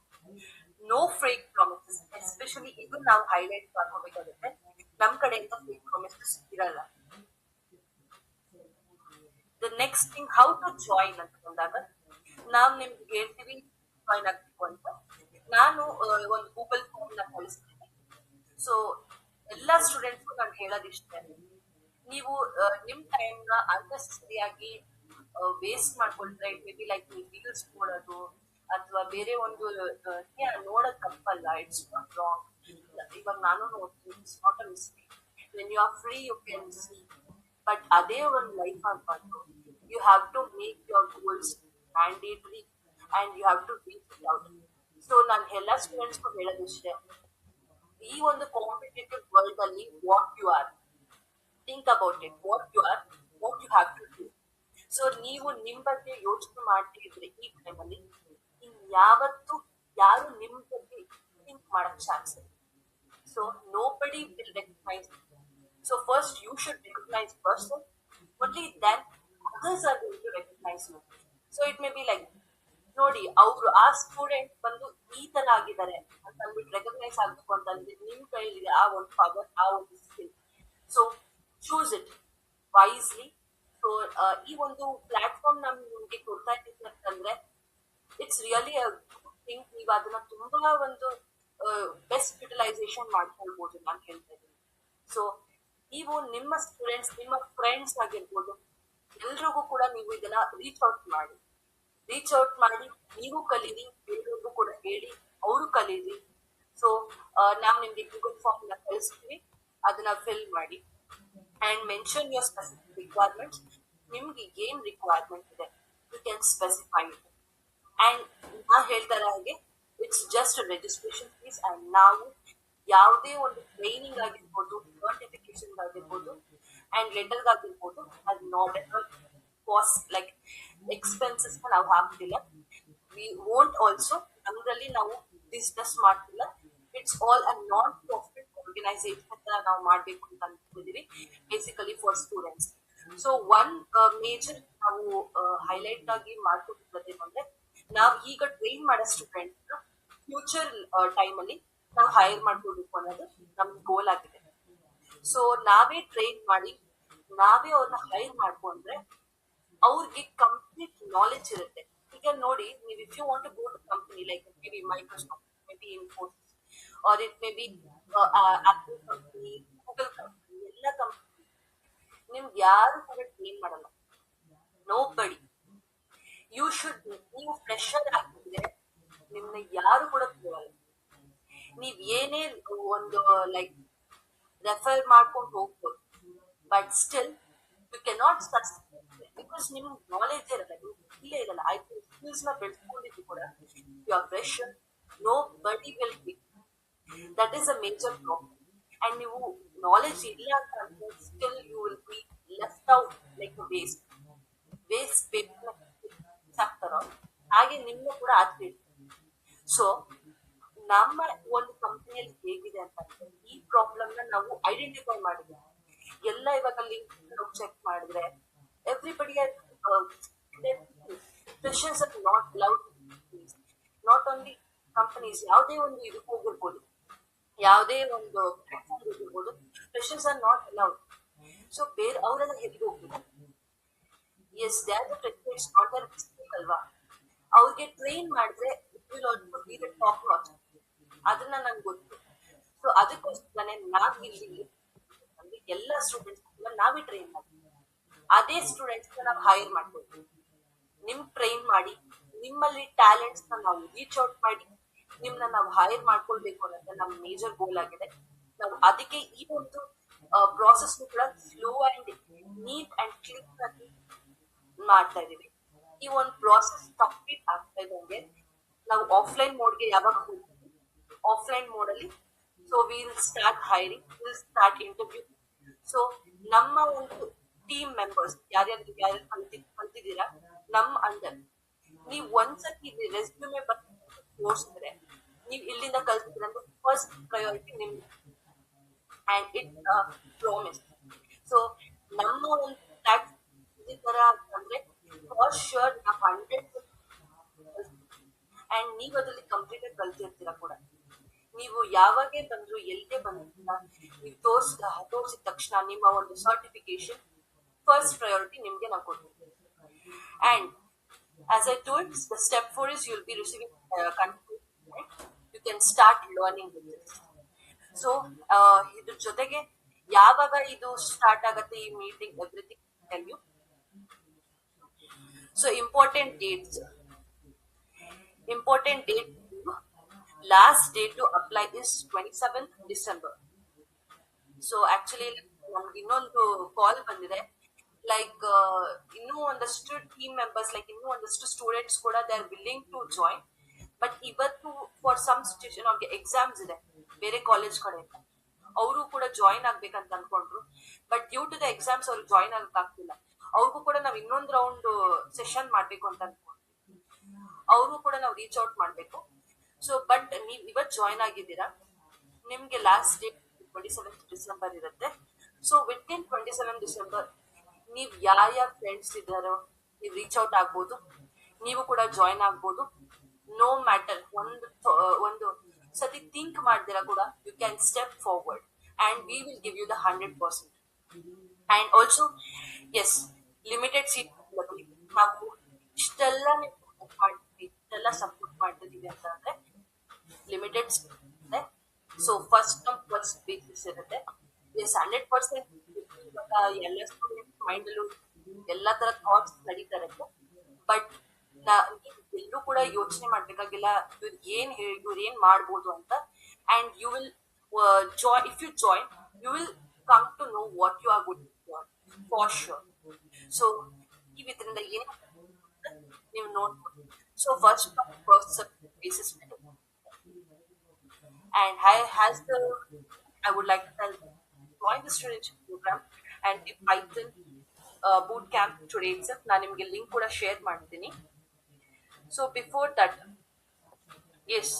no fake promises. Especially ಇದು ನಾವು ಹೈಲೈಟ್ ಮಾಡ್ಕೋಬೇಕಾಗುತ್ತೆ, ನಮ್ ಕಡೆಯಿಂದ ಫೇಕ್ ಪ್ರಾಮಿಸಸ್ ಇರಲ್ಲ. The next thing, how to join ಅಂತ ಬಂದಾಗ ನಾವ್ ನಿಮ್ಗೆ ಹೇಳ್ತೀವಿ ಜಾಯಿನ್ ಆಗ್ಬೇಕು ಅಂತ. ನಾನು ಒಂದು ಗೂಗಲ್ ಫಾರ್ಮ್ ನ ಕಳಿಸ್ತೀನಿ. ಸೊ ಎಲ್ಲಾ ಸ್ಟೂಡೆಂಟ್ಸ್ಗೂ ನಾನು ಹೇಳೋದಿಷ್ಟೇ, ನೀವು ನಿಮ್ ಟೈಮ್ ನ ಅನ್ನೆಸೆಸರಿಯಾಗಿ ವೇಸ್ಟ್ ಮಾಡ್ಕೊಳ್ತಾರೆ. It may be like reels ನೋಡೋದು ಅಥವಾ ಬೇರೆ ಒಂದು ನೋಡೋದ್ ತಪ್ಪಲ್ಲ, ಇಟ್ಸ್ ನಾಟ್ ರಾಂಗ್. ಇವಾಗ ನಾನು ನೋಡ್ತೀನಿ, it's not a mistake. When you are free you can see, but ಅದೇ ಒಂದು ಲೈಫ್ ಆಗ್ಬಾರ್ದು. You have to make your goals mandatory and you have to reach it out. So ನಾನು ಎಲ್ಲಾ ಸ್ಟೂಡೆಂಟ್ಸ್ಗೂ ಹೇಳೋದಿಷ್ಟೇ, ಈ ಒಂದು ಕಾಂಪಿಟೇಟಿವ್ ವರ್ಲ್ಡ್ ಅಲ್ಲಿ what you are, think about it, what you are, what you have to do. So ನೀವು ನಿಮ್ ಬಗ್ಗೆ ಯೋಚನೆ ಮಾಡ್ತಿದ್ರೆ ಈ ಟೈಮಲ್ಲಿ ಯಾವತ್ತು ಯಾರು ನಿಮ್ ಬಗ್ಗೆ ಥಿಂಕ್ ಮಾಡಕ್ ಚಾನ್ಸ್ ಇದೆ. So nobody will recognize. So first you should recognize person, only then others are going to recognize you. So it may be like, ನೋಡಿ ಅವ್ರು ಆ ಸ್ಟೂಡೆಂಟ್ ಬಂದು ಈ ತರ ಆಗಿದ್ದಾರೆ ಅಂತ ಅಂದ್ಬಿಟ್ಟು ರೆಕಗ್ನೈಸ್ ಆಗ್ಬೇಕು ಅಂತಂದ್ರೆ ನಿಮ್ ಕೈಲಿದೆ ಆ ಒಂದು ಪವರ್, ಆ ಒಂದು skill. So choose it wisely. So ಈ ಒಂದು ಪ್ಲಾಟ್ಫಾರ್ಮ್ ನಿಮ್ಗೆ ಕೊಡ್ತಾ ಇದ್ದೀವಿ ಅಂತಂದ್ರೆ ಇಟ್ಸ್ ರಿಯಲಿ ಅ ಥಿಂಗ್. ನೀವು ಅದನ್ನ ತುಂಬಾ ಒಂದು ಬೆಸ್ಟ್ ಯುಟಿಲೈಸೇಷನ್ ಮಾಡ್ಕೊಳ್ಬಹುದು ನಾನು ಹೇಳ್ತಾ ಇದ್ದೀನಿ. ಸೊ ನೀವು ನಿಮ್ಮ ಸ್ಟೂಡೆಂಟ್ಸ್, ನಿಮ್ಮ ಫ್ರೆಂಡ್ಸ್ ಆಗಿರ್ಬೋದು, ಎಲ್ರಿಗೂ ಕೂಡ ನೀವು ಇದನ್ನ ರೀಚ್ ಔಟ್ ಮಾಡಿ ನೀವು ಕಲೀರಿ, ಎಲ್ರಿಗೂ ಕೂಡ ಹೇಳಿ ಅವರು ಕಲೀರಿ. ಸೊ ನಾವು ನಿಮ್ಗೆ ಗೂಗಲ್ ಫಾರ್ಮ್ ನ ಕಳಿಸ್ತೀವಿ, ಅದನ್ನ ಫಿಲ್ ಮಾಡಿ and mention your specific requirements. ನಿಮ್ಗೆ ಏನ್ ರಿಕ್ವೈರ್ಮೆಂಟ್ ಇದೆ you can specify it. And ನಾ ಹೇಳ್ತಾರ ಹಾಗೆ it's just registration fees. And ನಾವು ಯಾವುದೇ ಒಂದು ಟ್ರೈನಿಂಗ್ ಆಗಿರ್ಬೋದು, ಸರ್ಟಿಫಿಕೇಶನ್ ಆಗಿರ್ಬೋದು ಅಂಡ್ ಲೆಟರ್ ಆಗಿರ್ಬೋದು, ಅದು ನಾಮಿನಲ್ ಕಾಸ್ಟ್ ಲೈಕ್ ಎಕ್ಸ್ಪೆನ್ಸಸ್ ನಾವು ಹಾಕ್ತಿಲ್ಲ. ವಿ ವೋಂಟ್ ಆಲ್ಸೋ, ನಮ್ದ್ರಲ್ಲಿ ನಾವು ಬಿಸ್ನೆಸ್ ಮಾಡ್ತಿಲ್ಲ. It's all a non profit organisation ನಾವು ಮಾಡ್ಬೇಕು ಅಂತ ಅನ್ಕೊಂಡಿದೀವಿ, basically for students. So one major ನಾವು ಹೈಲೈಟ್ ಆಗಿ ಮಾಡ್ಕೊಟ್ಟಿರೋದೇನು ಅಂದ್ರೆ, ನಾವು ಈಗ ಟ್ರೈನ್ ಮಾಡೋ ಸ್ಟೂಡೆಂಟ್ ಫ್ಯೂಚರ್ ಟೈಮ್ ಅಲ್ಲಿ ನಾವು ಹೈರ್ ಮಾಡ್ಕೊಳ್ಬೇಕು ಅನ್ನೋದು ನಮ್ ಗೋಲ್ ಆಗಿದೆ. ಸೊ ನಾವೇ ಟ್ರೈನ್ ಮಾಡಿ ನಾವೇ ಅವ್ರನ್ನ ಹೈರ್ ಮಾಡ್ಕೊಂಡ್ರೆ ಅವ್ರಿಗೆ ಕಂಪ್ಲೀಟ್ ನಾಲೆಜ್ ಇರುತ್ತೆ. ಈಗ ನೋಡಿ, ನೀವು if you want to go to company like maybe Microsoft, maybe Infosys, or it may be Apple company, Google company, ಎಲ್ಲ ಕಂಪನಿ ನಿಮ್ಗೆ ಯಾರು ಕೂಡ ಟ್ರೈನ್ ಮಾಡಲ್ಲ, ನೋ ಬಡಿ. ಯು ಶುಡ್, ನೀವು ಫ್ರೆಶರ್ ಆಗಿದ್ರೆ ನಿಮ್ನ ಯಾರು ಕೂಡ ತಗೊಳ್ಳಲ್ಲ. ನೀವ್ ಏನೇ ಒಂದು ಲೈಕ್ ರೆಫರ್ ಮಾಡ್ಕೊಂಡು ಹೋಗ್ಬೋದು, but still you can not succeed because ನಿಮ್ಗೆ ನಾಲೆಜ್ ಇರಲ್ಲ, ಇಲ್ಲೇ ಇರಲ್ಲ. ಆಯ್ತು, ಸ್ಕಿಲ್ಸ್ ನ ಬೆಳೆಸ್ಕೊಂಡಿದ್ದು ಕೂಡ you are fresher, nobody will be. That is a major problem. And ನೀವು ನಾಲೆಜ್ ಇಲ್ಲ ಅಂತ ಅಂದ್ರೆ still you will be left out like waste. ಹಾಗೆ ನಿಮ್ಮ ಕೂಡ ಆಗ್ತಿದೆ. ಸೊ ನಮ್ಮ ಒಂದು ಕಂಪನಿಯಲ್ಲಿ ಹೇಗಿದೆ ಅಂತಂದ್ರೆ ಈ ಪ್ರಾಬ್ಲಮ್ ನ ನಾವು ಐಡೆಂಟಿಫೈ ಮಾಡಿದ್ವಿ. ಎಲ್ಲ ಇವಾಗ ಲಿಂಕ್ ಚೆಕ್ ಮಾಡಿದ್ರೆ everybody freshers are not allowed, not only companies, ಯಾವುದೇ ಒಂದು ಇದಕ್ಕೆ ಹೋಗಿರ್ಬೋದು, ಯಾವುದೇ ಒಂದು ಪ್ಲಾಟ್ಫಾರ್ಮ್ ಹೋಗಿರ್ಬೋದು, freshers are not allowed. So ಬೇರೆ ಅವರೆಲ್ಲ ಹೆರಿಗೆ ಹೋಗ್ತಾರೆ. As they are the freshers, not their mistake ಅಲ್ವಾ. ಅವ್ರಿಗೆ ಟ್ರೈನ್ ಮಾಡಿದ್ರೆ it will also be the top notch, ಅದನ್ನ ನಂಗೆ ಗೊತ್ತು. ಸೊ ಅದಕ್ಕೋಸ್ಕರನೇ ನಾವ್ ಇಲ್ಲಿ ಅಂದ್ರೆ ಎಲ್ಲ ಸ್ಟೂಡೆಂಟ್ಸ್ ನಾವೇ ಟ್ರೈನ್ ಮಾಡ್ತೀವಿ. ಅದೇ ಸ್ಟೂಡೆಂಟ್ಸ್ ನಾವು ಹೈರ್ ಮಾಡ್ಕೊಳ್ತೀವಿ. ನಿಮ್ ಟ್ರೈನ್ ಮಾಡಿ ನಿಮ್ಮಲ್ಲಿ ಟ್ಯಾಲೆಂಟ್ಸ್ ನಾವು ರೀಚ್ ಔಟ್ ಮಾಡಿ ನಿಮ್ನ ನಾವು ಹೈರ್ ಮಾಡ್ಕೊಳ್ಬೇಕು ಅನ್ನೋದು ನಮ್ಮ ಮೇಜರ್ ಗೋಲ್ ಆಗಿದೆ. ನಾವು ಅದಕ್ಕೆ ಈ ಒಂದು ಪ್ರಾಸೆಸ್ ಕೂಡ slow and neat and clean ಆಗಿ ಮಾಡ್ತಾ ಇದೀವಿ. ಈ ಒಂದು ಪ್ರಾಸೆಸ್ ಕಂಪ್ಲೀಟ್ ಆಗ್ತಾ ಇದ್ದಂಗೆ ನಾವು ಆಫ್ಲೈನ್ ಮೋಡ್ಗೆ ಯಾವಾಗ ಹೋಗ್ತೀವಿ, ಆಫ್ಲೈನ್ ಮೋಡ್ ಅಲ್ಲಿ so will start hiring, will start interview. So ನಮ್ಮ ಒಂದು ಟೀಮ್ ಮೆಂಬರ್ಸ್ ಯಾರ್ಯಾರು ಕಲ್ತಿದ್ದೀರಾ ನಮ್ಮ ಅಂಡರ್, ನೀವ್ ಒಂದ್ಸತಿ ರೆಸ್ಯೂಮೆ ತೋರಿಸಿದ್ರೆ ನೀವ್ ಇಲ್ಲಿಂದ ಕಲ್ತಿದ್ರೆ ಫಸ್ಟ್ ಪ್ರಯಾರಿಟಿ ನಿಮ್ಗೆ ಅಂಡ್ ಇಟ್ ಪ್ರಾಮಿಸ್. ಸೊ ನಮ್ಮ ಒಂದು ಟ್ಯಾಕ್ಸ್ ಈ ತರ ಅಂತಂದ್ರೆ ಫಾರ್ ಶೋರ್ ನಾವು 100 ಅಂಡ್ ನೀವ್ ಅದ್ರಲ್ಲಿ ಕಂಪ್ಲೀಟ್ ಕಲ್ತಿರ್ತೀರಾ ಕೂಡ. ನೀವು ಯಾವಾಗೇ ಬಂದ್ರು ಎಲ್ಲೇ ಬಂದಿಲ್ಲ ನೀವು ತೋರಿಸಿದ ತಕ್ಷಣ ನಿಮ್ಮ ಒಂದು ಸರ್ಟಿಫಿಕೇಶನ್ ಫಸ್ಟ್ ಪ್ರಯಾರಿಟಿ ನಿಮ್ಗೆ ನಾವು ಕೊಡ್ತೀವಿ. And as I told, the step 4 is you'll be receiving confirmation, right? You can start learning with this. So ಇದ್ರ ಜೊತೆಗೆ ಯಾವಾಗ ಇದು ಸ್ಟಾರ್ಟ್ ಆಗತ್ತೆ ಈ meeting, everything tell you. So important date, last date to apply is 27th December. So actually ನಮ್ಗೆ ಇನ್ನೊಂದು ಕಾಲ್ ಬಂದಿದೆ, like ಇನ್ನೂ ಒಂದಷ್ಟು ಟೀಮ್ ಮೆಂಬರ್ಸ್, ಲೈಕ್ ಇನ್ನೂ ಒಂದಷ್ಟು ಸ್ಟೂಡೆಂಟ್ಸ್ ಕೂಡ they are willing to join. But ಇವತ್ತು ಫಾರ್ ಸಮ್ ಸಿಚುಯೇಷನ್ ಅವ್ರಿಗೆ ಎಕ್ಸಾಮ್ಸ್ ಇದೆ ಬೇರೆ ಕಾಲೇಜ್ ಕಡೆಯಿಂದ, ಅವರು ಕೂಡ ಜಾಯಿನ್ ಆಗ್ಬೇಕಂತ ಅನ್ಕೊಂಡ್ರು. But due to the exams ಅವ್ರಿಗೆ ಜಾಯಿನ್ ಆಗಕ್ ಆಗ್ತಿಲ್ಲ. ಅವ್ರಿಗೂ ಕೂಡ ನಾವು ಇನ್ನೊಂದು ರೌಂಡ್ ಸೆಷನ್ ಮಾಡ್ಬೇಕು ಅಂತ ಅನ್ಕೊಂಡ್ವಿ. ಅವ್ರಿಗೂ ಕೂಡ ನಾವು ರೀಚ್ ಔಟ್ ಮಾಡ್ಬೇಕು. ಸೊ ಬಟ್ ನೀವ್ ಇವತ್ ಜಾಯಿನ್ ಆಗಿದ್ದೀರಾ, ನಿಮ್ಗೆ ಲಾಸ್ಟ್ ಡೇಟ್ 27th December ಇರುತ್ತೆ. ಸೊ ವಿತಿನ್ 27th December ನೀವ್ ಯಾವ ಫ್ರೆಂಡ್ಸ್ ಇದ್ದಾರೋ ನೀವ್ ರೀಚ್ ಔಟ್ ಆಗ್ಬೋದು, ನೀವು ಕೂಡ ಜಾಯಿನ್ ಆಗ್ಬೋದು. ನೋ ಮ್ಯಾಟರ್, ಒಂದು ಸತಿ ಥಿಂಕ್ ಮಾಡ್ದಿರಾ ಕೂಡ you can step forward and we will give you the 100%. And also yes, limited seat ನಾವು ಇಷ್ಟೆಲ್ಲ ಮಾಡ್ತೀವಿ, ಇಷ್ಟೆಲ್ಲ ಸಪೋರ್ಟ್ ಮಾಡ್ತಿದೀವಿ ಅಂತ ಅಂದ್ರೆ ಲಿಮಿಟೆಡ್ ಸೀಟ್ ಇರುತ್ತೆ. So first come first basis ಇರುತ್ತೆ. ಎಸ್ 100% ಎಲ್ಲ ಸ್ಟೂಡೆಂಟ್ ಮೈಂಡ್ ಅಲ್ಲೂ ಎಲ್ಲಾ ತರ ಥಾಟ್ಸ್ ನಡೀತಾ ಇರುತ್ತೆ. ಬಟ್ ಎಲ್ಲೂ ಕೂಡ ಯೋಚನೆ ಮಾಡ್ಬೇಕಾಗಿಲ್ಲ ಇವ್ರು ಏನ್ ಮಾಡ್ಬೋದು ಅಂತ. And you will join, if you join you will come to know what you are good for sure. So ನೀವು ಇದರಿಂದ ಏನ್ ನೀವು ನೋಡ್ಬೋದು. So first basis and I would like to tell join the studentship program and the Python boot camp today itself. ನಾನು ನಿಮಗೆ link ಕೂಡ share ಮಾಡ್ತೀನಿ. So before that S,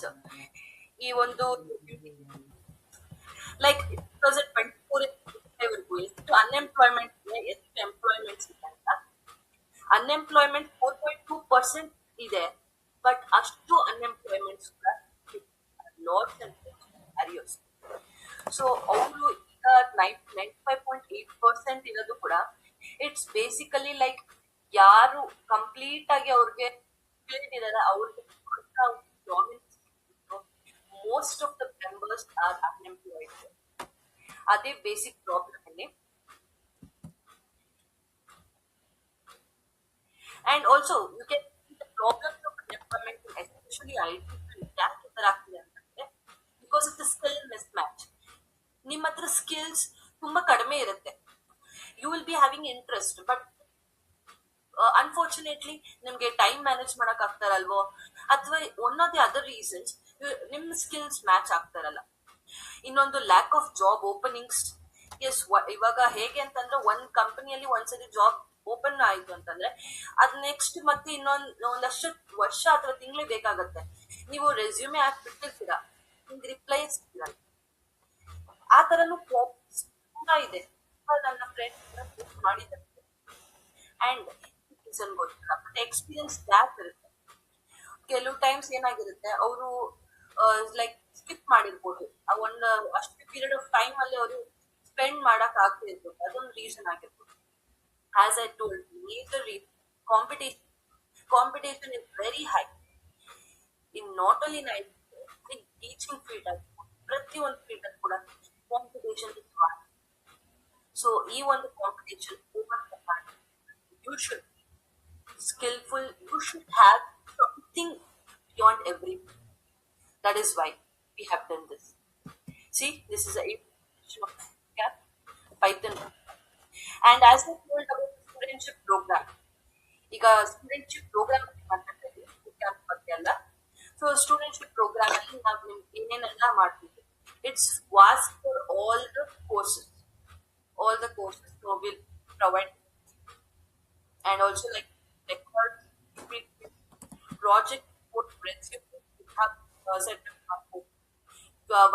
ಈ ಒಂದು ಲೈಕ್ 2024 ಎಷ್ಟು ಅನ್ಎಂಪ್ಲಾಯ್ಮೆಂಟ್ ಇದೆ, ಎಷ್ಟು ಎಂಪ್ಲಾಯ್ಮೆಂಟ್ಸ್ ಇದೆ ಅಂತ. ಅನ್ಎಂಪ್ಲಾಯ್ಮೆಂಟ್ 4.2% ಇದೆ, ಬಟ್ ಅಷ್ಟು ಅನ್ಎಂಪ್ಲಾಯ್ಮೆಂಟ್ಸ್ ಕೂಡ ಲಾಟ್ಸ್ ಅಂಡ್ ಬ್ಯಾರಿಯರ್ಸ್. ಸೊ ಅವರು ಈಗ 95.8% ಇರೋದು ಕೂಡ ಇಟ್ಸ್ ಬೇಸಿಕಲಿ ಲೈಕ್ ಯಾರು ಕಂಪ್ಲೀಟ್ ಆಗಿ ಅವ್ರಿಗೆ ತಿಳಿದಿರಲ್ಲ, ಅವ್ರಿಗೆ most of the members are unemployed. ಅದೇ ಬೇಸಿಕ್ ಪ್ರಾಬ್ಲಮ್ ಇಲ್ಲಿ. And also you can the problems of unemployment especially IT ಯಾಕೆ ತರ ಆಗ್ತಿದೆ ಅಂತಂದ್ರೆ because of the skill mismatch. ನಿಮ್ಮ ಹತ್ರ ಸ್ಕಿಲ್ಸ್ ತುಂಬಾ ಕಡಿಮೆ ಇರುತ್ತೆ, you will be having interest, but unfortunately ನಿಮ್ಗೆ ಟೈಮ್ ಮ್ಯಾನೇಜ್ ಮಾಡಕ್ ಆಗ್ತಾರಲ್ವೋ, ಅಥವಾ one of the other reasons ನಿಮ್ ಸ್ಕಿಲ್ಸ್ ಮ್ಯಾಚ್ ಆಗ್ತಾರಲ್ಲ. ಇನ್ನೊಂದು lack of job openings. Yes, ಇವಾಗ ಹೇಗೆ ಅಂತಂದ್ರೆ ಒಂದ್ ಕಂಪನಿಯಲ್ಲಿ ಒಂದ್ಸತಿ ಜಾಬ್ ಓಪನ್ ಆಯ್ತು ಅಂತಂದ್ರೆ ಅದ್ ನೆಕ್ಸ್ಟ್ ಮತ್ತೆ ಒಂದಷ್ಟು ವರ್ಷ ಅಥವಾ ತಿಂಗಳು ಬೇಕಾಗತ್ತೆ. ನೀವು ರೆಸ್ಯೂಮೆ ಹಾಕಿ ಬಿಟ್ಟಿರ್ತೀರಾ, ನಿಮ್ಗೆ ರಿಪ್ಲೈ ಸಿಗ್ತೀರಾ. ಆ ತರನು ತುಂಬಾ ಇದೆ. ನನ್ನ ಫ್ರೆಂಡ್ ಮಾಡಿದ್ದಾರೆ ಅಂಡ್ ರೀಸನ್ ಗೊತ್ತಿಲ್ಲ, ಬಟ್ ಎಕ್ಸ್ಪೀರಿಯನ್ಸ್ ಗ್ಯಾಪ್ ಇರುತ್ತೆ. ಕೆಲವು ಟೈಮ್ಸ್ ಏನಾಗಿರುತ್ತೆ, ಅವರು ಲೈಕ್ ಸ್ಕಿಪ್ ಮಾಡಿರ್ಬೋದು, ಒಂದು ಅಷ್ಟು ಪೀರಿಯಡ್ ಆಫ್ ಟೈಮ್ ಅಲ್ಲಿ ಅವರು ಸ್ಪೆಂಡ್ ಮಾಡಕ್ ಆಗ್ತಾ ಇರ್ಬೋದು, ಅದೊಂದು ರೀಸನ್ ಆಗಿರ್ಬೋದು. As I told, major reason competition is very high in not only in teaching field ಆಗಿರ್ಬೋದು, ಪ್ರತಿಯೊಂದು ಫೀಲ್ಡ್ ಅಲ್ಲಿ ಕೂಡ ಕಾಂಪಿಟೇಷನ್ ಇಸ್ ಹೈ. ಸೊ ಈ ಒಂದು competition you should skillful, you should have something beyond everything. That is why we have done this. See, this is a implementation of Python. And as I told about the studentship program, ಈಗ ಸ್ಟೂಡೆಂಟ್ಶಿಪ್ program ಬಗ್ಗೆ ಅಲ್ಲ. So studentship program ಅಲ್ಲಿ ನಾವು ನಿಮ್ಗೆ ಏನೇನೆಲ್ಲ ಮಾಡ್ತೀವಿ, it's vast for all the courses so we'll provide. And also like record project report, resume, we have set up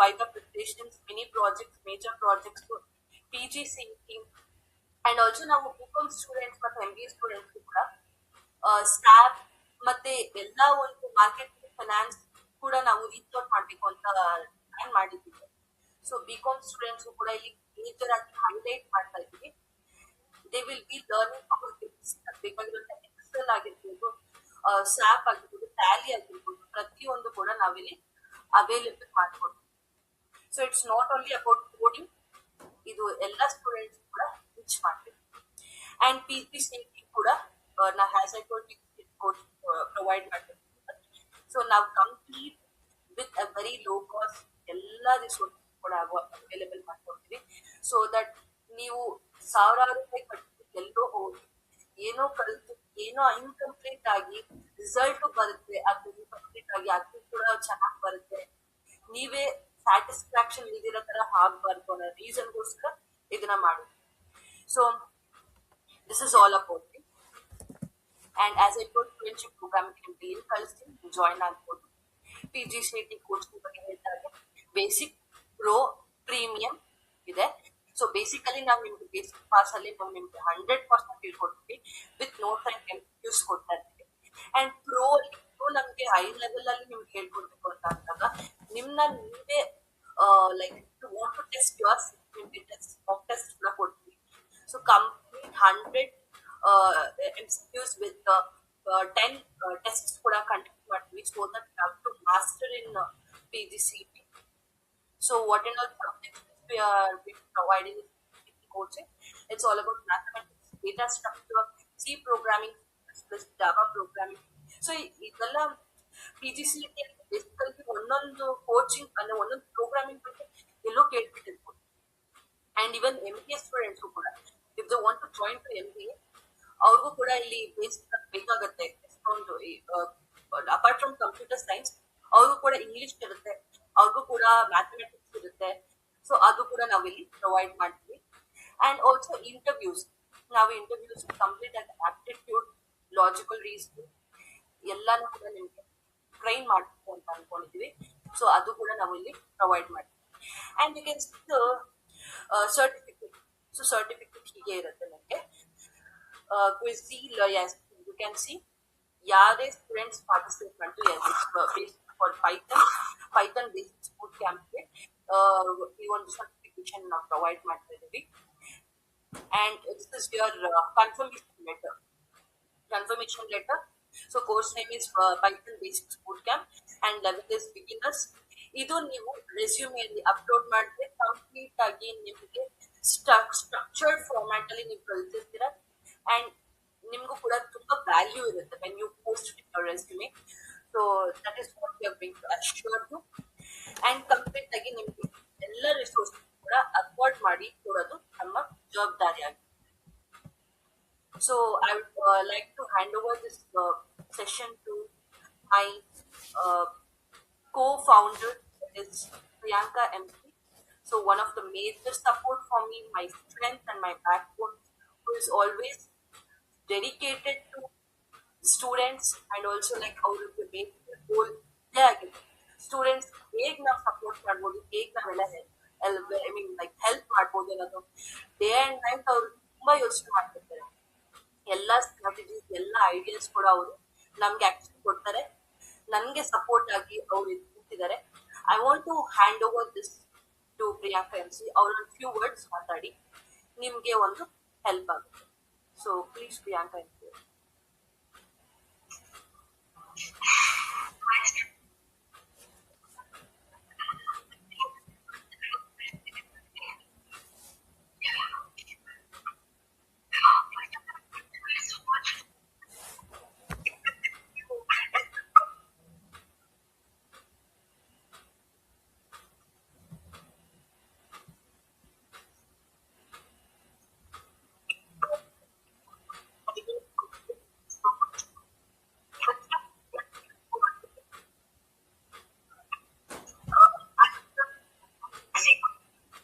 Viva preparations, mini projects, major projects, PGCE. And also ನಾವು BCom students ಮತ್ತೆ MBA students ಕೂಡ staff ಮತ್ತೆ ಎಲ್ಲ ಒಂದು marketing finance ಕೂಡ ನಾವು reach out ಮಾಡ್ಬೇಕು ಅಂತ ಪ್ಲಾನ್ ಮಾಡಿದ್ದೀವಿ. ಸೊ BCom ಸ್ಟೂಡೆಂಟ್ಸ್ ಕೂಡ ಇಲ್ಲಿ ಮೇಜರ್ ಆಗಿ ಹೈಲೈಟ್ ಮಾಡ್ತಾ ಇದ್ದೀವಿ. ದೇ ವಿಲ್ ಬಿ ಲರ್ನಿಂಗ್ ಬೇಕಾಗಿರುವಂತಹ ಎಕ್ಸೆಲ್ ಆಗಿರ್ಬೋದು, ಸ್ಯಾಪ್ ಆಗಿರ್ಬೋದು, ಟ್ಯಾಲಿ ಆಗಿರ್ಬೋದು, ಪ್ರತಿಯೊಂದು ಕೂಡ ನಾವಿಲ್ಲಿ ಅವೈಲೇಬಲ್ ಮಾಡ್ಕೊಡ್ತೀವಿ. So it's not only about coding, ಇದು ಎಲ್ಲ ಸ್ಟೂಡೆಂಟ್ಸ್ ಕೂಡ ರೀಚ್ ಮಾಡ್ತೀವಿ. ಅಂಡ್ PGCE ಕೂಡ ನಾ has I told course provide ಮಾಡ್ತೀವಿ. ಸೊ ನಾವು complete with a very low cost ಎಲ್ಲ ರಿಸೋರ್ಸ್ ಕೂಡ ಅವೈಲೇಬಲ್ ಮಾಡ್ಕೊಡ್ತೀವಿ. ಸೊ ದಟ್ ನೀವು ಸಾವಿರಾರು ರೂಪಾಯಿ ಕಟ್ಟಿ ಎಲ್ಲೋ ಹೋಗಿ ಏನೋ ಕಲಿತು ಏನೋ ಇನ್ಕಂಪ್ಲೀಟ್ ಆಗಿ ರಿಸಲ್ಟ್ ಬರುತ್ತೆ, ಅದು ಇನ್ಕಂಪ್ಲೀಟ್ ಆಗಿ ಅದು ಕೂಡ ಚೆನ್ನಾಗಿ ಬರುತ್ತೆ, ನೀವೇ ಸ್ಯಾಟಿಸ್ಫ್ಯಾಕ್ಷನ್ ಇದಿರೋ ತರ ಆಗ್ಬಾರ್ದು ಅನ್ನೋ ರೀಸನ್ಗೋಸ್ಕರ ಇದನ್ನ ಮಾಡಿ. So this is all about it. And as I told, friendship program ನಿಮ್ಗೆ ಏನು ಕಳಿಸ್ತೀನಿ, ಜಾಯಿನ್ ಆಗ್ಬೋದು. PGCET ಕೋರ್ಸ್ ಬಗ್ಗೆ ಹೇಳ್ತಾರೆ, ಬೇಸಿಕ್, ಪ್ರೋ, ಪ್ರೀಮಿಯಂ ಇದೆ. ಸೊ ಬೇಸಿಕಲಿ ನಾವು ನಿಮ್ಗೆ ಬೇಸಿಕ್ ಪಾಸ್ ಅಲ್ಲಿ ನಾವು ನಿಮ್ಗೆ 100% ತಿಳ್ಕೊಡ್ತೀವಿ, ವಿತ್ ನೋಟ್ಸ್ ಅಂಡ್ MCQs ಕೊಡ್ತಾ ಇರ್ತೀವಿ. ಅಂಡ್ ಪ್ರೋ ನಮ್ಗೆ ಹೈ ಲೆವೆಲ್ ಅಲ್ಲಿ ನಿಮ್ಗೆ ಹೇಳ್ಕೊಡ್ಬೇಕು ಅಂತ ಅಂದಾಗ ನಿಮ್ನ ನೀವೇ like want to test your ನಿಮ್ಗೆ ಟೆಸ್ಟ್ ಕೂಡ ಕೊಡ್ತೀವಿ. So complete 100 MCQs with 10 test ಕೂಡ ಕಂಡಕ್ಟ್ ಮಾಡ್ತೀವಿ. So that have to master in PGCET. So what and all subjects we are providing in coaching, it's all about mathematics, data structure, C programming, Java programming. So ಇದೆಲ್ಲ PGCET basically ಒಂದೊಂದು coaching ಅಂದ್ರೆ ಒಂದೊಂದು programming ಬಗ್ಗೆ ಎಲ್ಲೋ ಕೇಳ್ಬಿಟ್ಟಿರ್ಬೋದು. And even MBA students ಕೂಡ if they want to join to MBA, ಅವ್ರಿಗೂ ಕೂಡ ಇಲ್ಲಿ ಬೇಸಿಕ್ ಬೇಕಾಗತ್ತೆ. ಎಷ್ಟೊಂದು ಅಪಾರ್ಟ್ ಫ್ರಮ್ ಕಂಪ್ಯೂಟರ್ ಸೈನ್ಸ್ ಅವ್ರಿಗೂ ಕೂಡ ಇಂಗ್ಲಿಷ್ ಇರುತ್ತೆ, ಅವ್ರಿಗೂ ಕೂಡ ಮ್ಯಾಥಮೆಟಿಕ್ಸ್ ಇರುತ್ತೆ. ಸೊ ಅದು ಕೂಡ ನಾವಿಲ್ಲಿ ಪ್ರೊವೈಡ್ ಮಾಡ್ತೀವಿ. ಅಂಡ್ ಆಲ್ಸೋ ಇಂಟರ್ವ್ಯೂಸ್, ನಾವು ಇಂಟರ್ವ್ಯೂಸ್ ಕಂಪ್ಲೀಟ್ ಆಗಿ ಆಪ್ಟಿಟ್ಯೂಡ್, ಲಾಜಿಕಲ್ ರೀಸನಿಂಗ್ ಎಲ್ಲಾನು ಕೂಡ ನಿಮ್ಗೆ ಟ್ರೈನ್ ಮಾಡ್ಬೇಕು ಅಂತ ಅನ್ಕೊಂಡಿದೀವಿ. ಸೊ ಅದು ಕೂಡ ನಾವು ಇಲ್ಲಿ ಪ್ರೊವೈಡ್ ಮಾಡ್ತೀವಿ. And you can certificate. So certificate ಹೀಗೆ ಇರುತ್ತೆ ನಿಮಗೆ. ಯು ಕ್ಯಾನ್ ಸಿ ಯಾರೇ ಸ್ಟೂಡೆಂಟ್ಸ್ ಪಾರ್ಟಿಸಿಪೇಟ್ ಮಾಡ್ತೀವಿ for Python basics boot camp ಈ ಒಂದು ಸರ್ಟಿಫಿಕೇಶನ್ ನಾವು ಪ್ರೊವೈಡ್ ಮಾಡ್ತಾ ಇದೀವಿ. And this is your confirmation letter. So course name is Python basics boot camp and level is beginners. ಇದು ನೀವು ರೆಸ್ಯೂಮೆಯಲ್ಲಿ ಅಪ್ಲೋಡ್ ಮಾಡಿದ್ರೆ ಕಂಪ್ಲೀಟ್ ಆಗಿ ನಿಮಗೆ ಸ್ಟ್ರಕ್ಚರ್ಡ್ ಫಾರ್ಮ್ಯಾಟ್ ಅಲ್ಲಿ ನೀವು ಕಲಿತಿರ್ತೀರ. ಅಂಡ್ ನಿಮ್ಗೂ ಕೂಡ ತುಂಬಾ ವ್ಯಾಲ್ಯೂ ಇರುತ್ತೆ when you post your resume. So that is what we are going to assure you. And complete ಆಗಿ ನಿಮ್ಗೆ ಎಲ್ಲ ರಿಸೋರ್ಸ್ ಕೂಡ ಅಫೋರ್ಡ್ ಮಾಡಿ ಕೊಡೋದು ನಮ್ಮ ಜವಾಬ್ದಾರಿ ಆಗಿದೆ. So I would like to hand over this session to my co-founder, that is Priyanka MP. So one of the major support for me, my strength and my backbone, who is always dedicated to students and also like ಅವ್ರಿಗೆ basic goal ಇದೇ ಆಗಿದೆ. Students ಹೇಗ್ ನಾವು support ಮಾಡ್ಬೋದು, ಹೇಗ್ ನಾವೆಲ್ಲ I mean like help ಮಾಡ್ಬೋದು ಅನ್ನೋದು ಡೇ ಅಂಡ್ ನೈಟ್ ಅವ್ರು ತುಂಬಾ ಯೋಚನೆ ಮಾಡ್ತಿರ್ತಾರೆ. ಎಲ್ಲಾ ಸ್ಟ್ರಾಟಜೀಸ್, ಎಲ್ಲ ಐಡಿಯಾಸ್ ಕೂಡ ಅವರು ನಮ್ಗೆ ಆಕ್ಚುಲಿ ಕೊಡ್ತಾರೆ. ನನ್ಗೆ ಸಪೋರ್ಟ್ ಆಗಿ ಅವ್ರು ನಿಂತಿದ್ದಾರೆ. I want to hand over this to Priyanka MC. ಅವ್ರ ಫ್ಯೂ ವರ್ಡ್ಸ್ ಮಾತಾಡಿ ನಿಮ್ಗೆ ಒಂದು ಹೆಲ್ಪ್ ಆಗುತ್ತೆ. So please Priyanka MC.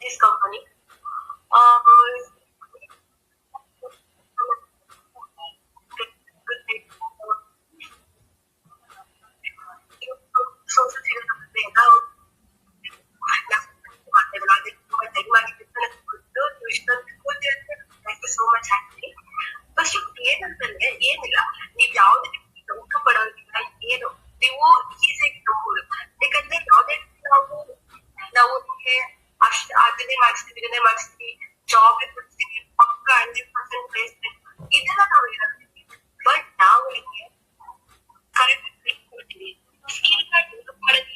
This company. ಏನಂತಂದ್ರೆ ಏನಿಲ್ಲ, ನೀವ್ ಯಾವ್ದೇ ದುಃಖ ಪಡೋದಿಲ್ಲ, ಏನು ನೀವು ಈಸಿಯಾಗಿ ತಗೋಬಹುದು. ಯಾಕಂದ್ರೆ ಯಾವ್ದೇ ನಾವು ಅದನ್ನೇ ಮಾಡಿಸ್ತೀವಿ, ಇದನ್ನೇ ಮಾಡಿಸ್ತೀವಿ, ಜಾಬ್ ಕೊಡ್ತೀವಿ, ಪಕ್ಕ 100% ಪ್ಲೇಸ್ಮೆಂಟ್ ಇದೆಲ್ಲ ನಾವು ಇರೋದಿಲ್ಲ. ಬಟ್ ನಾವು ನಿಮಗೆ ಕರೆಕ್ಟ್ ಕೊಡ್ತೀವಿ. ಸ್ಕಿಲ್ ಡೆವಲಪ್ ಮಾಡೋದು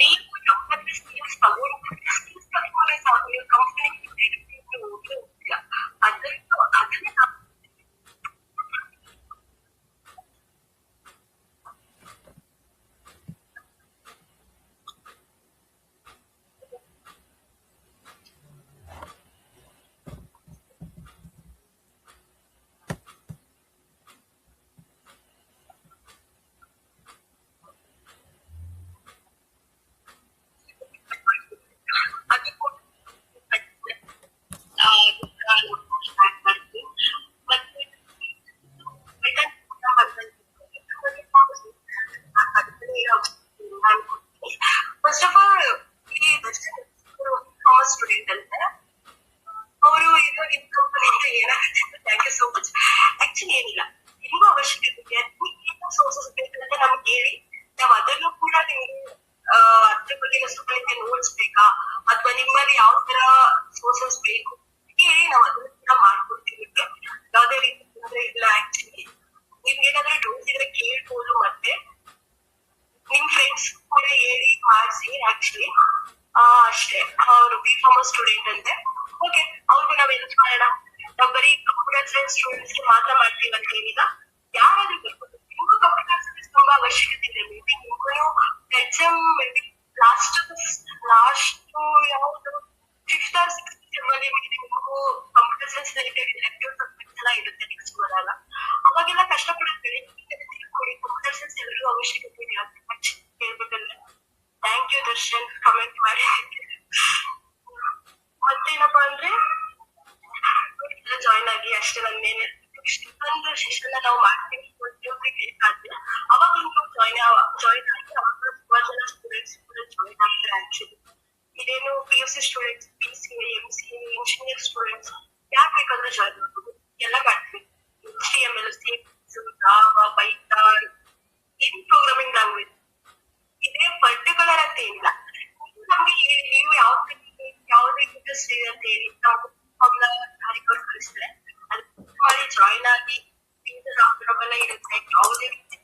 ನೀವು ಯಾವ್ದಾದ್ರೆ ಸ್ಕಿಲ್ಸ್ ತಗೊಂಡು ಸ್ಕಿಲ್ಸ್ ತಗೊಂಡ್ರೆ ಸಾಕು, ನೀವು ಕಂಪನಿಗೆ ಹೋಗಿಲ್ಲ. ಅದನ್ನೇ ಫಸ್ಟ್ ಆಫ್ ಆಲ್ ಈ ಕಾಮರ್ಸ್ ಸ್ಟೂಡೆಂಟ್ ಅಂತ ಅವರು ಇದು ನಿಮ್ ಕಂಪನಿಯಿಂದ ಏನಾಗುತ್ತೆ. Thank you so much. Actually ಏನಿಲ್ಲ, ನಿಮಗೂ ಅವಶ್ಯಕತೆ ಇದೆ, ಏನು ಸೋರ್ಸಸ್ ಬೇಕಂತ ನಮ್ಗೆ ಹೇಳಿ, ನಾವ್ ಅದನ್ನು ಕೂಡ ನಿಮ್ಗೆ ಅದ್ರ ಬಗ್ಗೆ ನಿಮ್ಗೆ ನೋಟ್ಸ್ ಬೇಕಾ ಅಥವಾ ನಿಮ್ಮಲ್ಲಿ ಯಾವ ತರ ಸೋರ್ಸಸ್ ಬೇಕು ಹೇಳಿ, ನಾವ್ ಅದನ್ನು ಕೂಡ ಮಾಡ್ಕೊಡ್ತೀವಿ. ಯಾವ್ದೇ ರೀತಿ ತೊಂದ್ರೆ ಇಲ್ಲ. ಆಕ್ಚುಲಿ ನಿಮ್ಗೆ ಏನಾದ್ರೂ ಡೌಟ್ ಇದ್ರೆ ಕೇಳ್ಬೋದು, ಮತ್ತೆ ನಿಮ್ ಫ್ರೆಂಡ್ಸ್ ಕೂಡ ಹೇಳಿ ಮಾಡಿಸಿ. ಆಕ್ಚುಲಿ ಅಷ್ಟೇ, ಅವರು B.Pharma ಸ್ಟೂಡೆಂಟ್ ಅಂತೆ. ಓಕೆ, ಅವ್ರಿಗೂ ನಾವ್ ಹೆಲ್ಪ್ ಮಾಡೋಣ. ನಾವ್ ಬರೀ ಕಂಪ್ಯೂಟರ್ ಸೈನ್ಸ್ ಸ್ಟೂಡೆಂಟ್ಸ್ ಮಾತ್ರ ಮಾಡ್ತೀವಿ ಅಂತ ಏನಿಲ್ಲ, ಯಾರಾದ್ರೂ ಬರ್ಬೋದು. ನಿಮ್ಗೂ ಕಂಪ್ಯೂಟರ್ ಸೈನ್ಸ್ ತುಂಬಾ ಅವಶ್ಯಕತೆ ಇದೆ. ಮೇ ಬಿ ನಿಮ್ಗೂ ಎಕ್ಸಾಮ್ ಮೇ ಬಿ ಲಾಸ್ಟ್ ಯಾವ್ದು 5th or 6th ಅಲ್ಲಿ ನಿಮ್ಗೂ computer science related elective subjects ಎಲ್ಲ ಇರುತ್ತೆ ನೆಕ್ಸ್ಟ್ ಬರಲ್ಲ. ಅವಾಗೆಲ್ಲ ಕಷ್ಟಪಡುತ್ತೇವೆ. ಕಂಪ್ಯೂಟರ್ ಸೈನ್ಸ್ ಎಲ್ಲರಿಗೂ ಅವಶ್ಯಕತೆ ಇದೆ ಅಂತ ಹೇಳ್ಬೇಕಂದ್ರೆ ಥ್ಯಾಂಕ್ ಯು ದರ್ಶನ್, ಕಮೆಂಟ್ ಮಾಡಿ. ಮತ್ತೇನಪ್ಪಾ ಅಂದ್ರೆ ಜಾಯ್ನ್ ಆಗಿ ಅಷ್ಟೇ. ನನ್ನೇನೆ ಇಷ್ಟೊಂದು ಸೆಷನ್ ನಾವು ಮಾಡ್ತೀವಿ ಅವಾಗ ಜಾಯ್ನ್ ಆಗಿ ಅವಾಗ ತುಂಬಾ ಜನ ಸ್ಟೂಡೆಂಟ್ಸ್ ಕೂಡ ಜಾಯ್ನ್ ಆಗ್ತಾರೆ. ಆಕ್ಚುಲಿ ಇದೇನು PUC students, BCA, MCA, engineer students ಯಾರು ಬೇಕಾದ್ರೂ ಜಾಯ್ನ್ ಮಾಡ್ಬೋದು. ಎಲ್ಲ ಮಾಡ್ತೀವಿ. HTML, Java, Python, ಏನ್ ಪ್ರೋಗ್ರಾಮಿಂಗ್ ಲ್ಯಾಂಗ್ವೇಜ್ ಇದೇ ಪರ್ಟಿಕ್ಯುಲರ್ ಅಂತ ಏನಿಲ್ಲ. ನಮ್ಗೆ ನೀವು ಯಾವ್ದೇ ಇಂಟ್ರೆಸ್ಟ್ ಇದೆ ಅಂತ ಹೇಳಿ ನಾವು ಕಳಿಸಿದ್ರೆ ಮಾಡಿ ಜಾಯ್ನ್ ಆಗಿ ಪ್ರಾಬ್ಲಮ್ ಇರುತ್ತೆ. ಯಾವುದೇ ರೀತಿ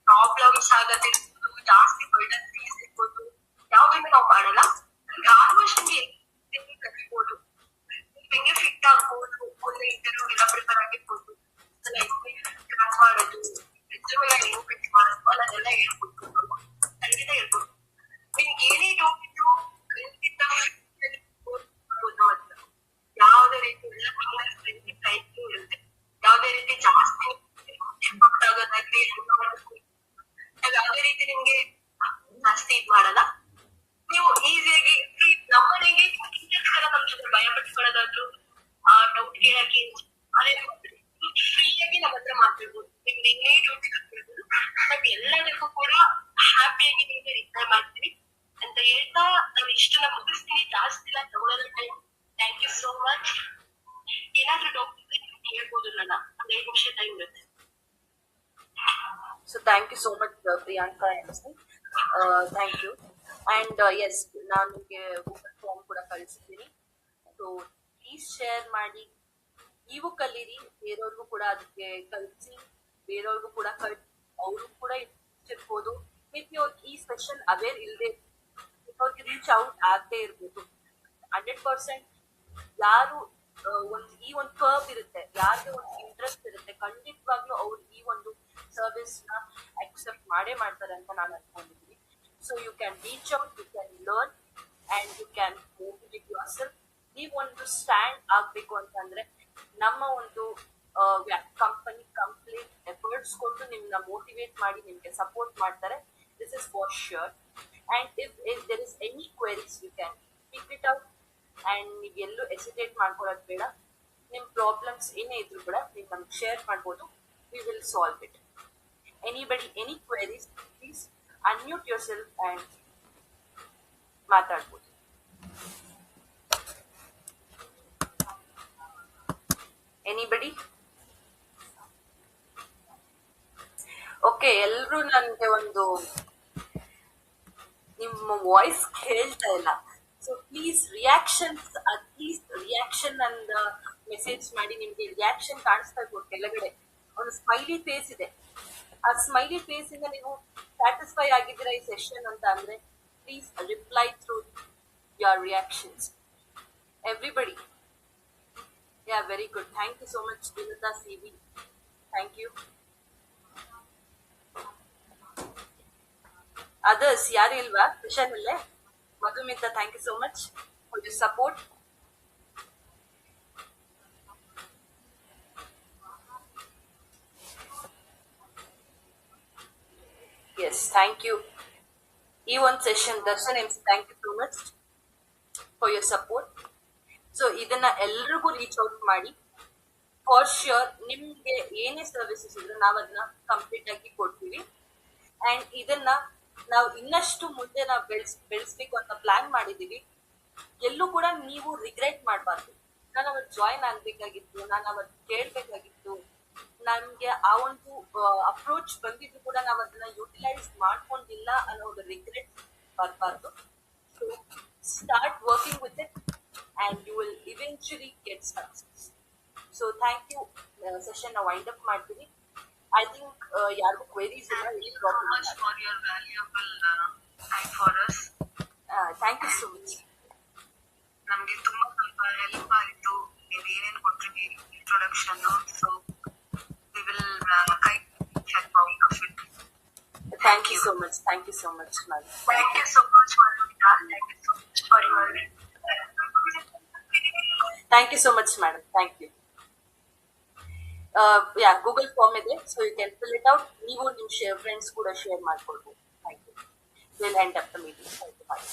ಪ್ರಾಬ್ಲಮ್ಸ್ ಆಗತ್ತೆ, ಜಾಸ್ತಿ ಬರ್ಡನ್ ಫೀಸ್ ಇರ್ಬೋದು, ಯಾವ್ದನ್ನು ನಾವು ಮಾಡಲ್ಲ. ಆಲ್ಮೋಸ್ಟ್ ನಿಮ್ಗೆ ಕಲಿಸ್ಬೋದು, ಹೆಂಗೆ ಫಿಟ್ ಆಗ್ಬೋದು, ಒಂದು ಇಂಟರ್ವ್ಯೂ ಎಲ್ಲ ಪ್ರಿಪೇರ್ ಆಗಿರ್ಬೋದು, ಕ್ರಾಕ್ ಮಾಡೋದು, ಎಕ್ಸಾಮ್ ಎಲ್ಲ ಹೆಂಗ್ ಫಿಟ್ ಮಾಡೋದು ಅನ್ನೋದೆಲ್ಲ ಹೇಳ್ಕೊಡ್ಬೋದು. ಅಲ್ಲಿಂದ ಹೇಳ್ಬೋದು. ನಿಮ್ಗೆ ಏನೇ ಡೌಟ್ ಇದ್ರು ಯಾವುದೇ ರೀತಿ ಟೈಪಿಂಗ್ ಇರುತ್ತೆ. ಯಾವುದೇ ರೀತಿ ಜಾಸ್ತಿ ಆಗೋದಾಗ್ಲಿ, ಯಾವುದೇ ರೀತಿ ನಿಮ್ಗೆ ಜಾಸ್ತಿ ಇದ್ ಮಾಡಲ್ಲ. ನೀವು ಈಸಿಯಾಗಿ ನಮ್ಮನೆಗೆ ನಮ್ಗೆ ಭಯ ಪಟ್ಕೊಳ್ಳೋದಾದ್ರು, ಡೌಟ್ ಕೇಳಕ್ಕೆ ಅದೇ ಫ್ರೀಯಾಗಿ ನಮ್ಮ ಡ್ಯೂಟಿ ಬಟ್ ಎಲ್ಲದಕ್ಕೂ ಕೂಡ ಹ್ಯಾಪಿಯಾಗಿ ನಿಮ್ಗೆ ರಿಪ್ಲೈ ಮಾಡ್ತೀನಿ ಅಂತ ಹೇಳ್ತಾ ನಾನು ಇಷ್ಟನ್ನ ಮುಗಿಸ್ತೀನಿ. ಜಾಸ್ತಿ ಇಲ್ಲ ತಗೊಳ್ಳೋದ್ರ time. Thank you so much. ಏನಾದ್ರೂ ಡೌಟ್ ಇದ್ರೆ ಕೇಳ್ಬೋದು ನನ್ನ. ಒಂದು 5 ನಿಮಿಷ ಟೈಮ್ ಇರುತ್ತೆ. So thank you so much, Priyanka and thank you. And yes, ನಾನು ನಿಮಗೆ ಗೂಗಲ್ ಫಾರ್ಮ್ ಕೂಡ ಕಳಿಸಿದ್ದೀನಿ. ಸೊ ಪ್ಲೀಸ್ ಶೇರ್ ಮಾಡಿ, ನೀವು ಕಲೀರಿ, ಬೇರೆಯವ್ರಿಗೂ ಕೂಡ ಅದಕ್ಕೆ ಕಲಿಸಿ, ಬೇರೆಯವ್ರಿಗೂ ಕೂಡ ಅವ್ರಿಗೂ ಕೂಡ ಇರ್ಬೋದು. ಮೇ ಬಿ ಅವ್ರಿಗೆ ಈ ಸ್ಪೆಷಲ್ ಅವೇರ್ ಇಲ್ಲದೆ ಅವ್ರಿಗೆ ರೀಚ್ ಔಟ್ ಆಗದೆ ಇರ್ಬೋದು. 100% ಯಾರು ಈ ಒಂದು ಕರ್ವ್ ಇರುತ್ತೆ, ಯಾರಿಗೆ ಒಂದು ಇಂಟ್ರೆಸ್ಟ್ ಇರುತ್ತೆ, ಖಂಡಿತವಾಗ್ಲೂ ಅವ್ರು ಈ ಒಂದು ಸರ್ವಿಸ್ ನ ಅಕ್ಸೆಪ್ಟ್ ಮಾಡೇ ಮಾಡ್ತಾರೆ ಅಂತ ನಾನು ಅನ್ಕೊಂಡಿದ್ದೀನಿ. So you can reach out, you can learn and you can motivate yourself. ನೀವೊಂದು ಸ್ಟ್ಯಾಂಡ್ ಆಗ್ಬೇಕು ಅಂತಂದ್ರೆ ನಮ್ಮ ಒಂದು ಕಂಪನಿ ಕಂಪ್ಲೀಟ್ ಎಫರ್ಟ್ಸ್ ಕೊಟ್ಟು ನಿಮ್ನ ಮೋಟಿವೇಟ್ ಮಾಡಿ ನಿಮ್ಗೆ ಸಪೋರ್ಟ್ ಮಾಡ್ತಾರೆ. This is for sure. And if there is any queries you can speak it out. And ನೀವು ಎಲ್ಲೂ ಎಸಿಟೇಟ್ ಮಾಡ್ಕೊಳ್ಳೋದು ಬೇಡ. ನಿಮ್ ಪ್ರಾಬ್ಲಮ್ಸ್ ಏನೇ ಇದ್ರು ಕೂಡ ನೀವು ನಮ್ಗೆ ಶೇರ್ ಮಾಡ್ಬೋದು. We will solve it. Anybody any queries, please unmute your self and ಮಾತಾಡ್ಬೋದು. ಎನಿಬಡಿ? ಓಕೆ, ಎಲ್ರು ನನ್ಗೆ ಒಂದು ನಿಮ್ಮ ವಾಯ್ಸ್ ಕೇಳ್ತಾ ಇಲ್ಲ. So please reactions, at least reaction ಅಂದ ಮೆಸೇಜ್ ಮಾಡಿ. ನಿಮ್ಗೆ ರಿಯಾಕ್ಷನ್ ಕಾಣಿಸ್ತಾ ಇರ್ಬೋದು ಕೆಳಗಡೆ ಒಂದು ಸ್ಮೈಲಿ ಫೇಸ್ ಇದೆ. ಆ ಸ್ಮೈಲಿ ಫೇಸ್ ಇಂದ ನೀವು ಸ್ಯಾಟಿಸ್ಫೈ ಆಗಿದ್ದೀರಾ ಈ ಸೆಷನ್ ಅಂತ ಅಂದ್ರೆ please reply through your reactions. Everybody. Yeah, very good. Thank you so much, Vinita CV. Thank you. Others, yaru ilva? Vishan ille? Madhumita, thank you so much for your support. Yes, thank you. ಈ ಒಂದು session Darshan M, thank you so much for your support. So ಇದನ್ನ ಎಲ್ರಿಗೂ reach out ಮಾಡಿ. For sure ನಿಮ್ಗೆ ಏನೇ services ಇದ್ರು ನಾವು ಅದನ್ನ ಕಂಪ್ಲೀಟ್ ಆಗಿ ಕೊಡ್ತೀವಿ. ಅಂಡ್ ಇದನ್ನ ನಾವು ಇನ್ನಷ್ಟು ಮುಂದೆ ನಾವು ಬೆಳೆಸ್ಬೇಕು ಅಂತ ಪ್ಲಾನ್ ಮಾಡಿದೀವಿ. ಎಲ್ಲೂ ಕೂಡ ನೀವು ರಿಗ್ರೆಟ್ ಮಾಡಬಾರ್ದು. ನಾನು ಅವತ್ತು ಜಾಯಿನ್ ಆಗ್ಬೇಕಾಗಿತ್ತು, ನಾನು ಅವತ್ತು ಕೇಳ್ಬೇಕಾಗಿತ್ತು, ನಮ್ಗೆ ಆ ಒಂದು ಅಪ್ರೋಚ್ ಬಂದಿದ್ದು ಕೂಡ ನಾವು ಅದನ್ನ ಯುಟಿಲೈಸ್ ಮಾಡ್ಕೊಂಡಿಲ್ಲ ಅನ್ನೋ ಒಂದು ರಿಗ್ರೆಟ್ ಬರಬಾರ್ದು. So start working with it and you will eventually get success. So thank you. Session na wind up ಮಾಡ್ತೀನಿ. I think ಯಾರಿಗೂ queries ಇಲ್ಲ. Thank you so much for your valuable time for us. Thank you so much. ನಮಗೆ ತುಂಬಾ ಸ್ವಲ್ಪ help ಆಯಿತು. ನೀವು ಏನೇನು ಕೊಟ್ರಿ introduction, so we will check out of it. Thank you so much. Thank you so much, madam. Thank you so much, Madhumita. Thank you so much for your Thank you so much, madam. Thank you. Yeah, Google form ಇದೆ, so you can fill it out. ನೀವು ನಿಮ್ಮ friends ಕೂಡ share ಮಾಡ್ಕೊಳ್ಬೋದು. Thank you. We'll end up the meeting. Thank you. Bye.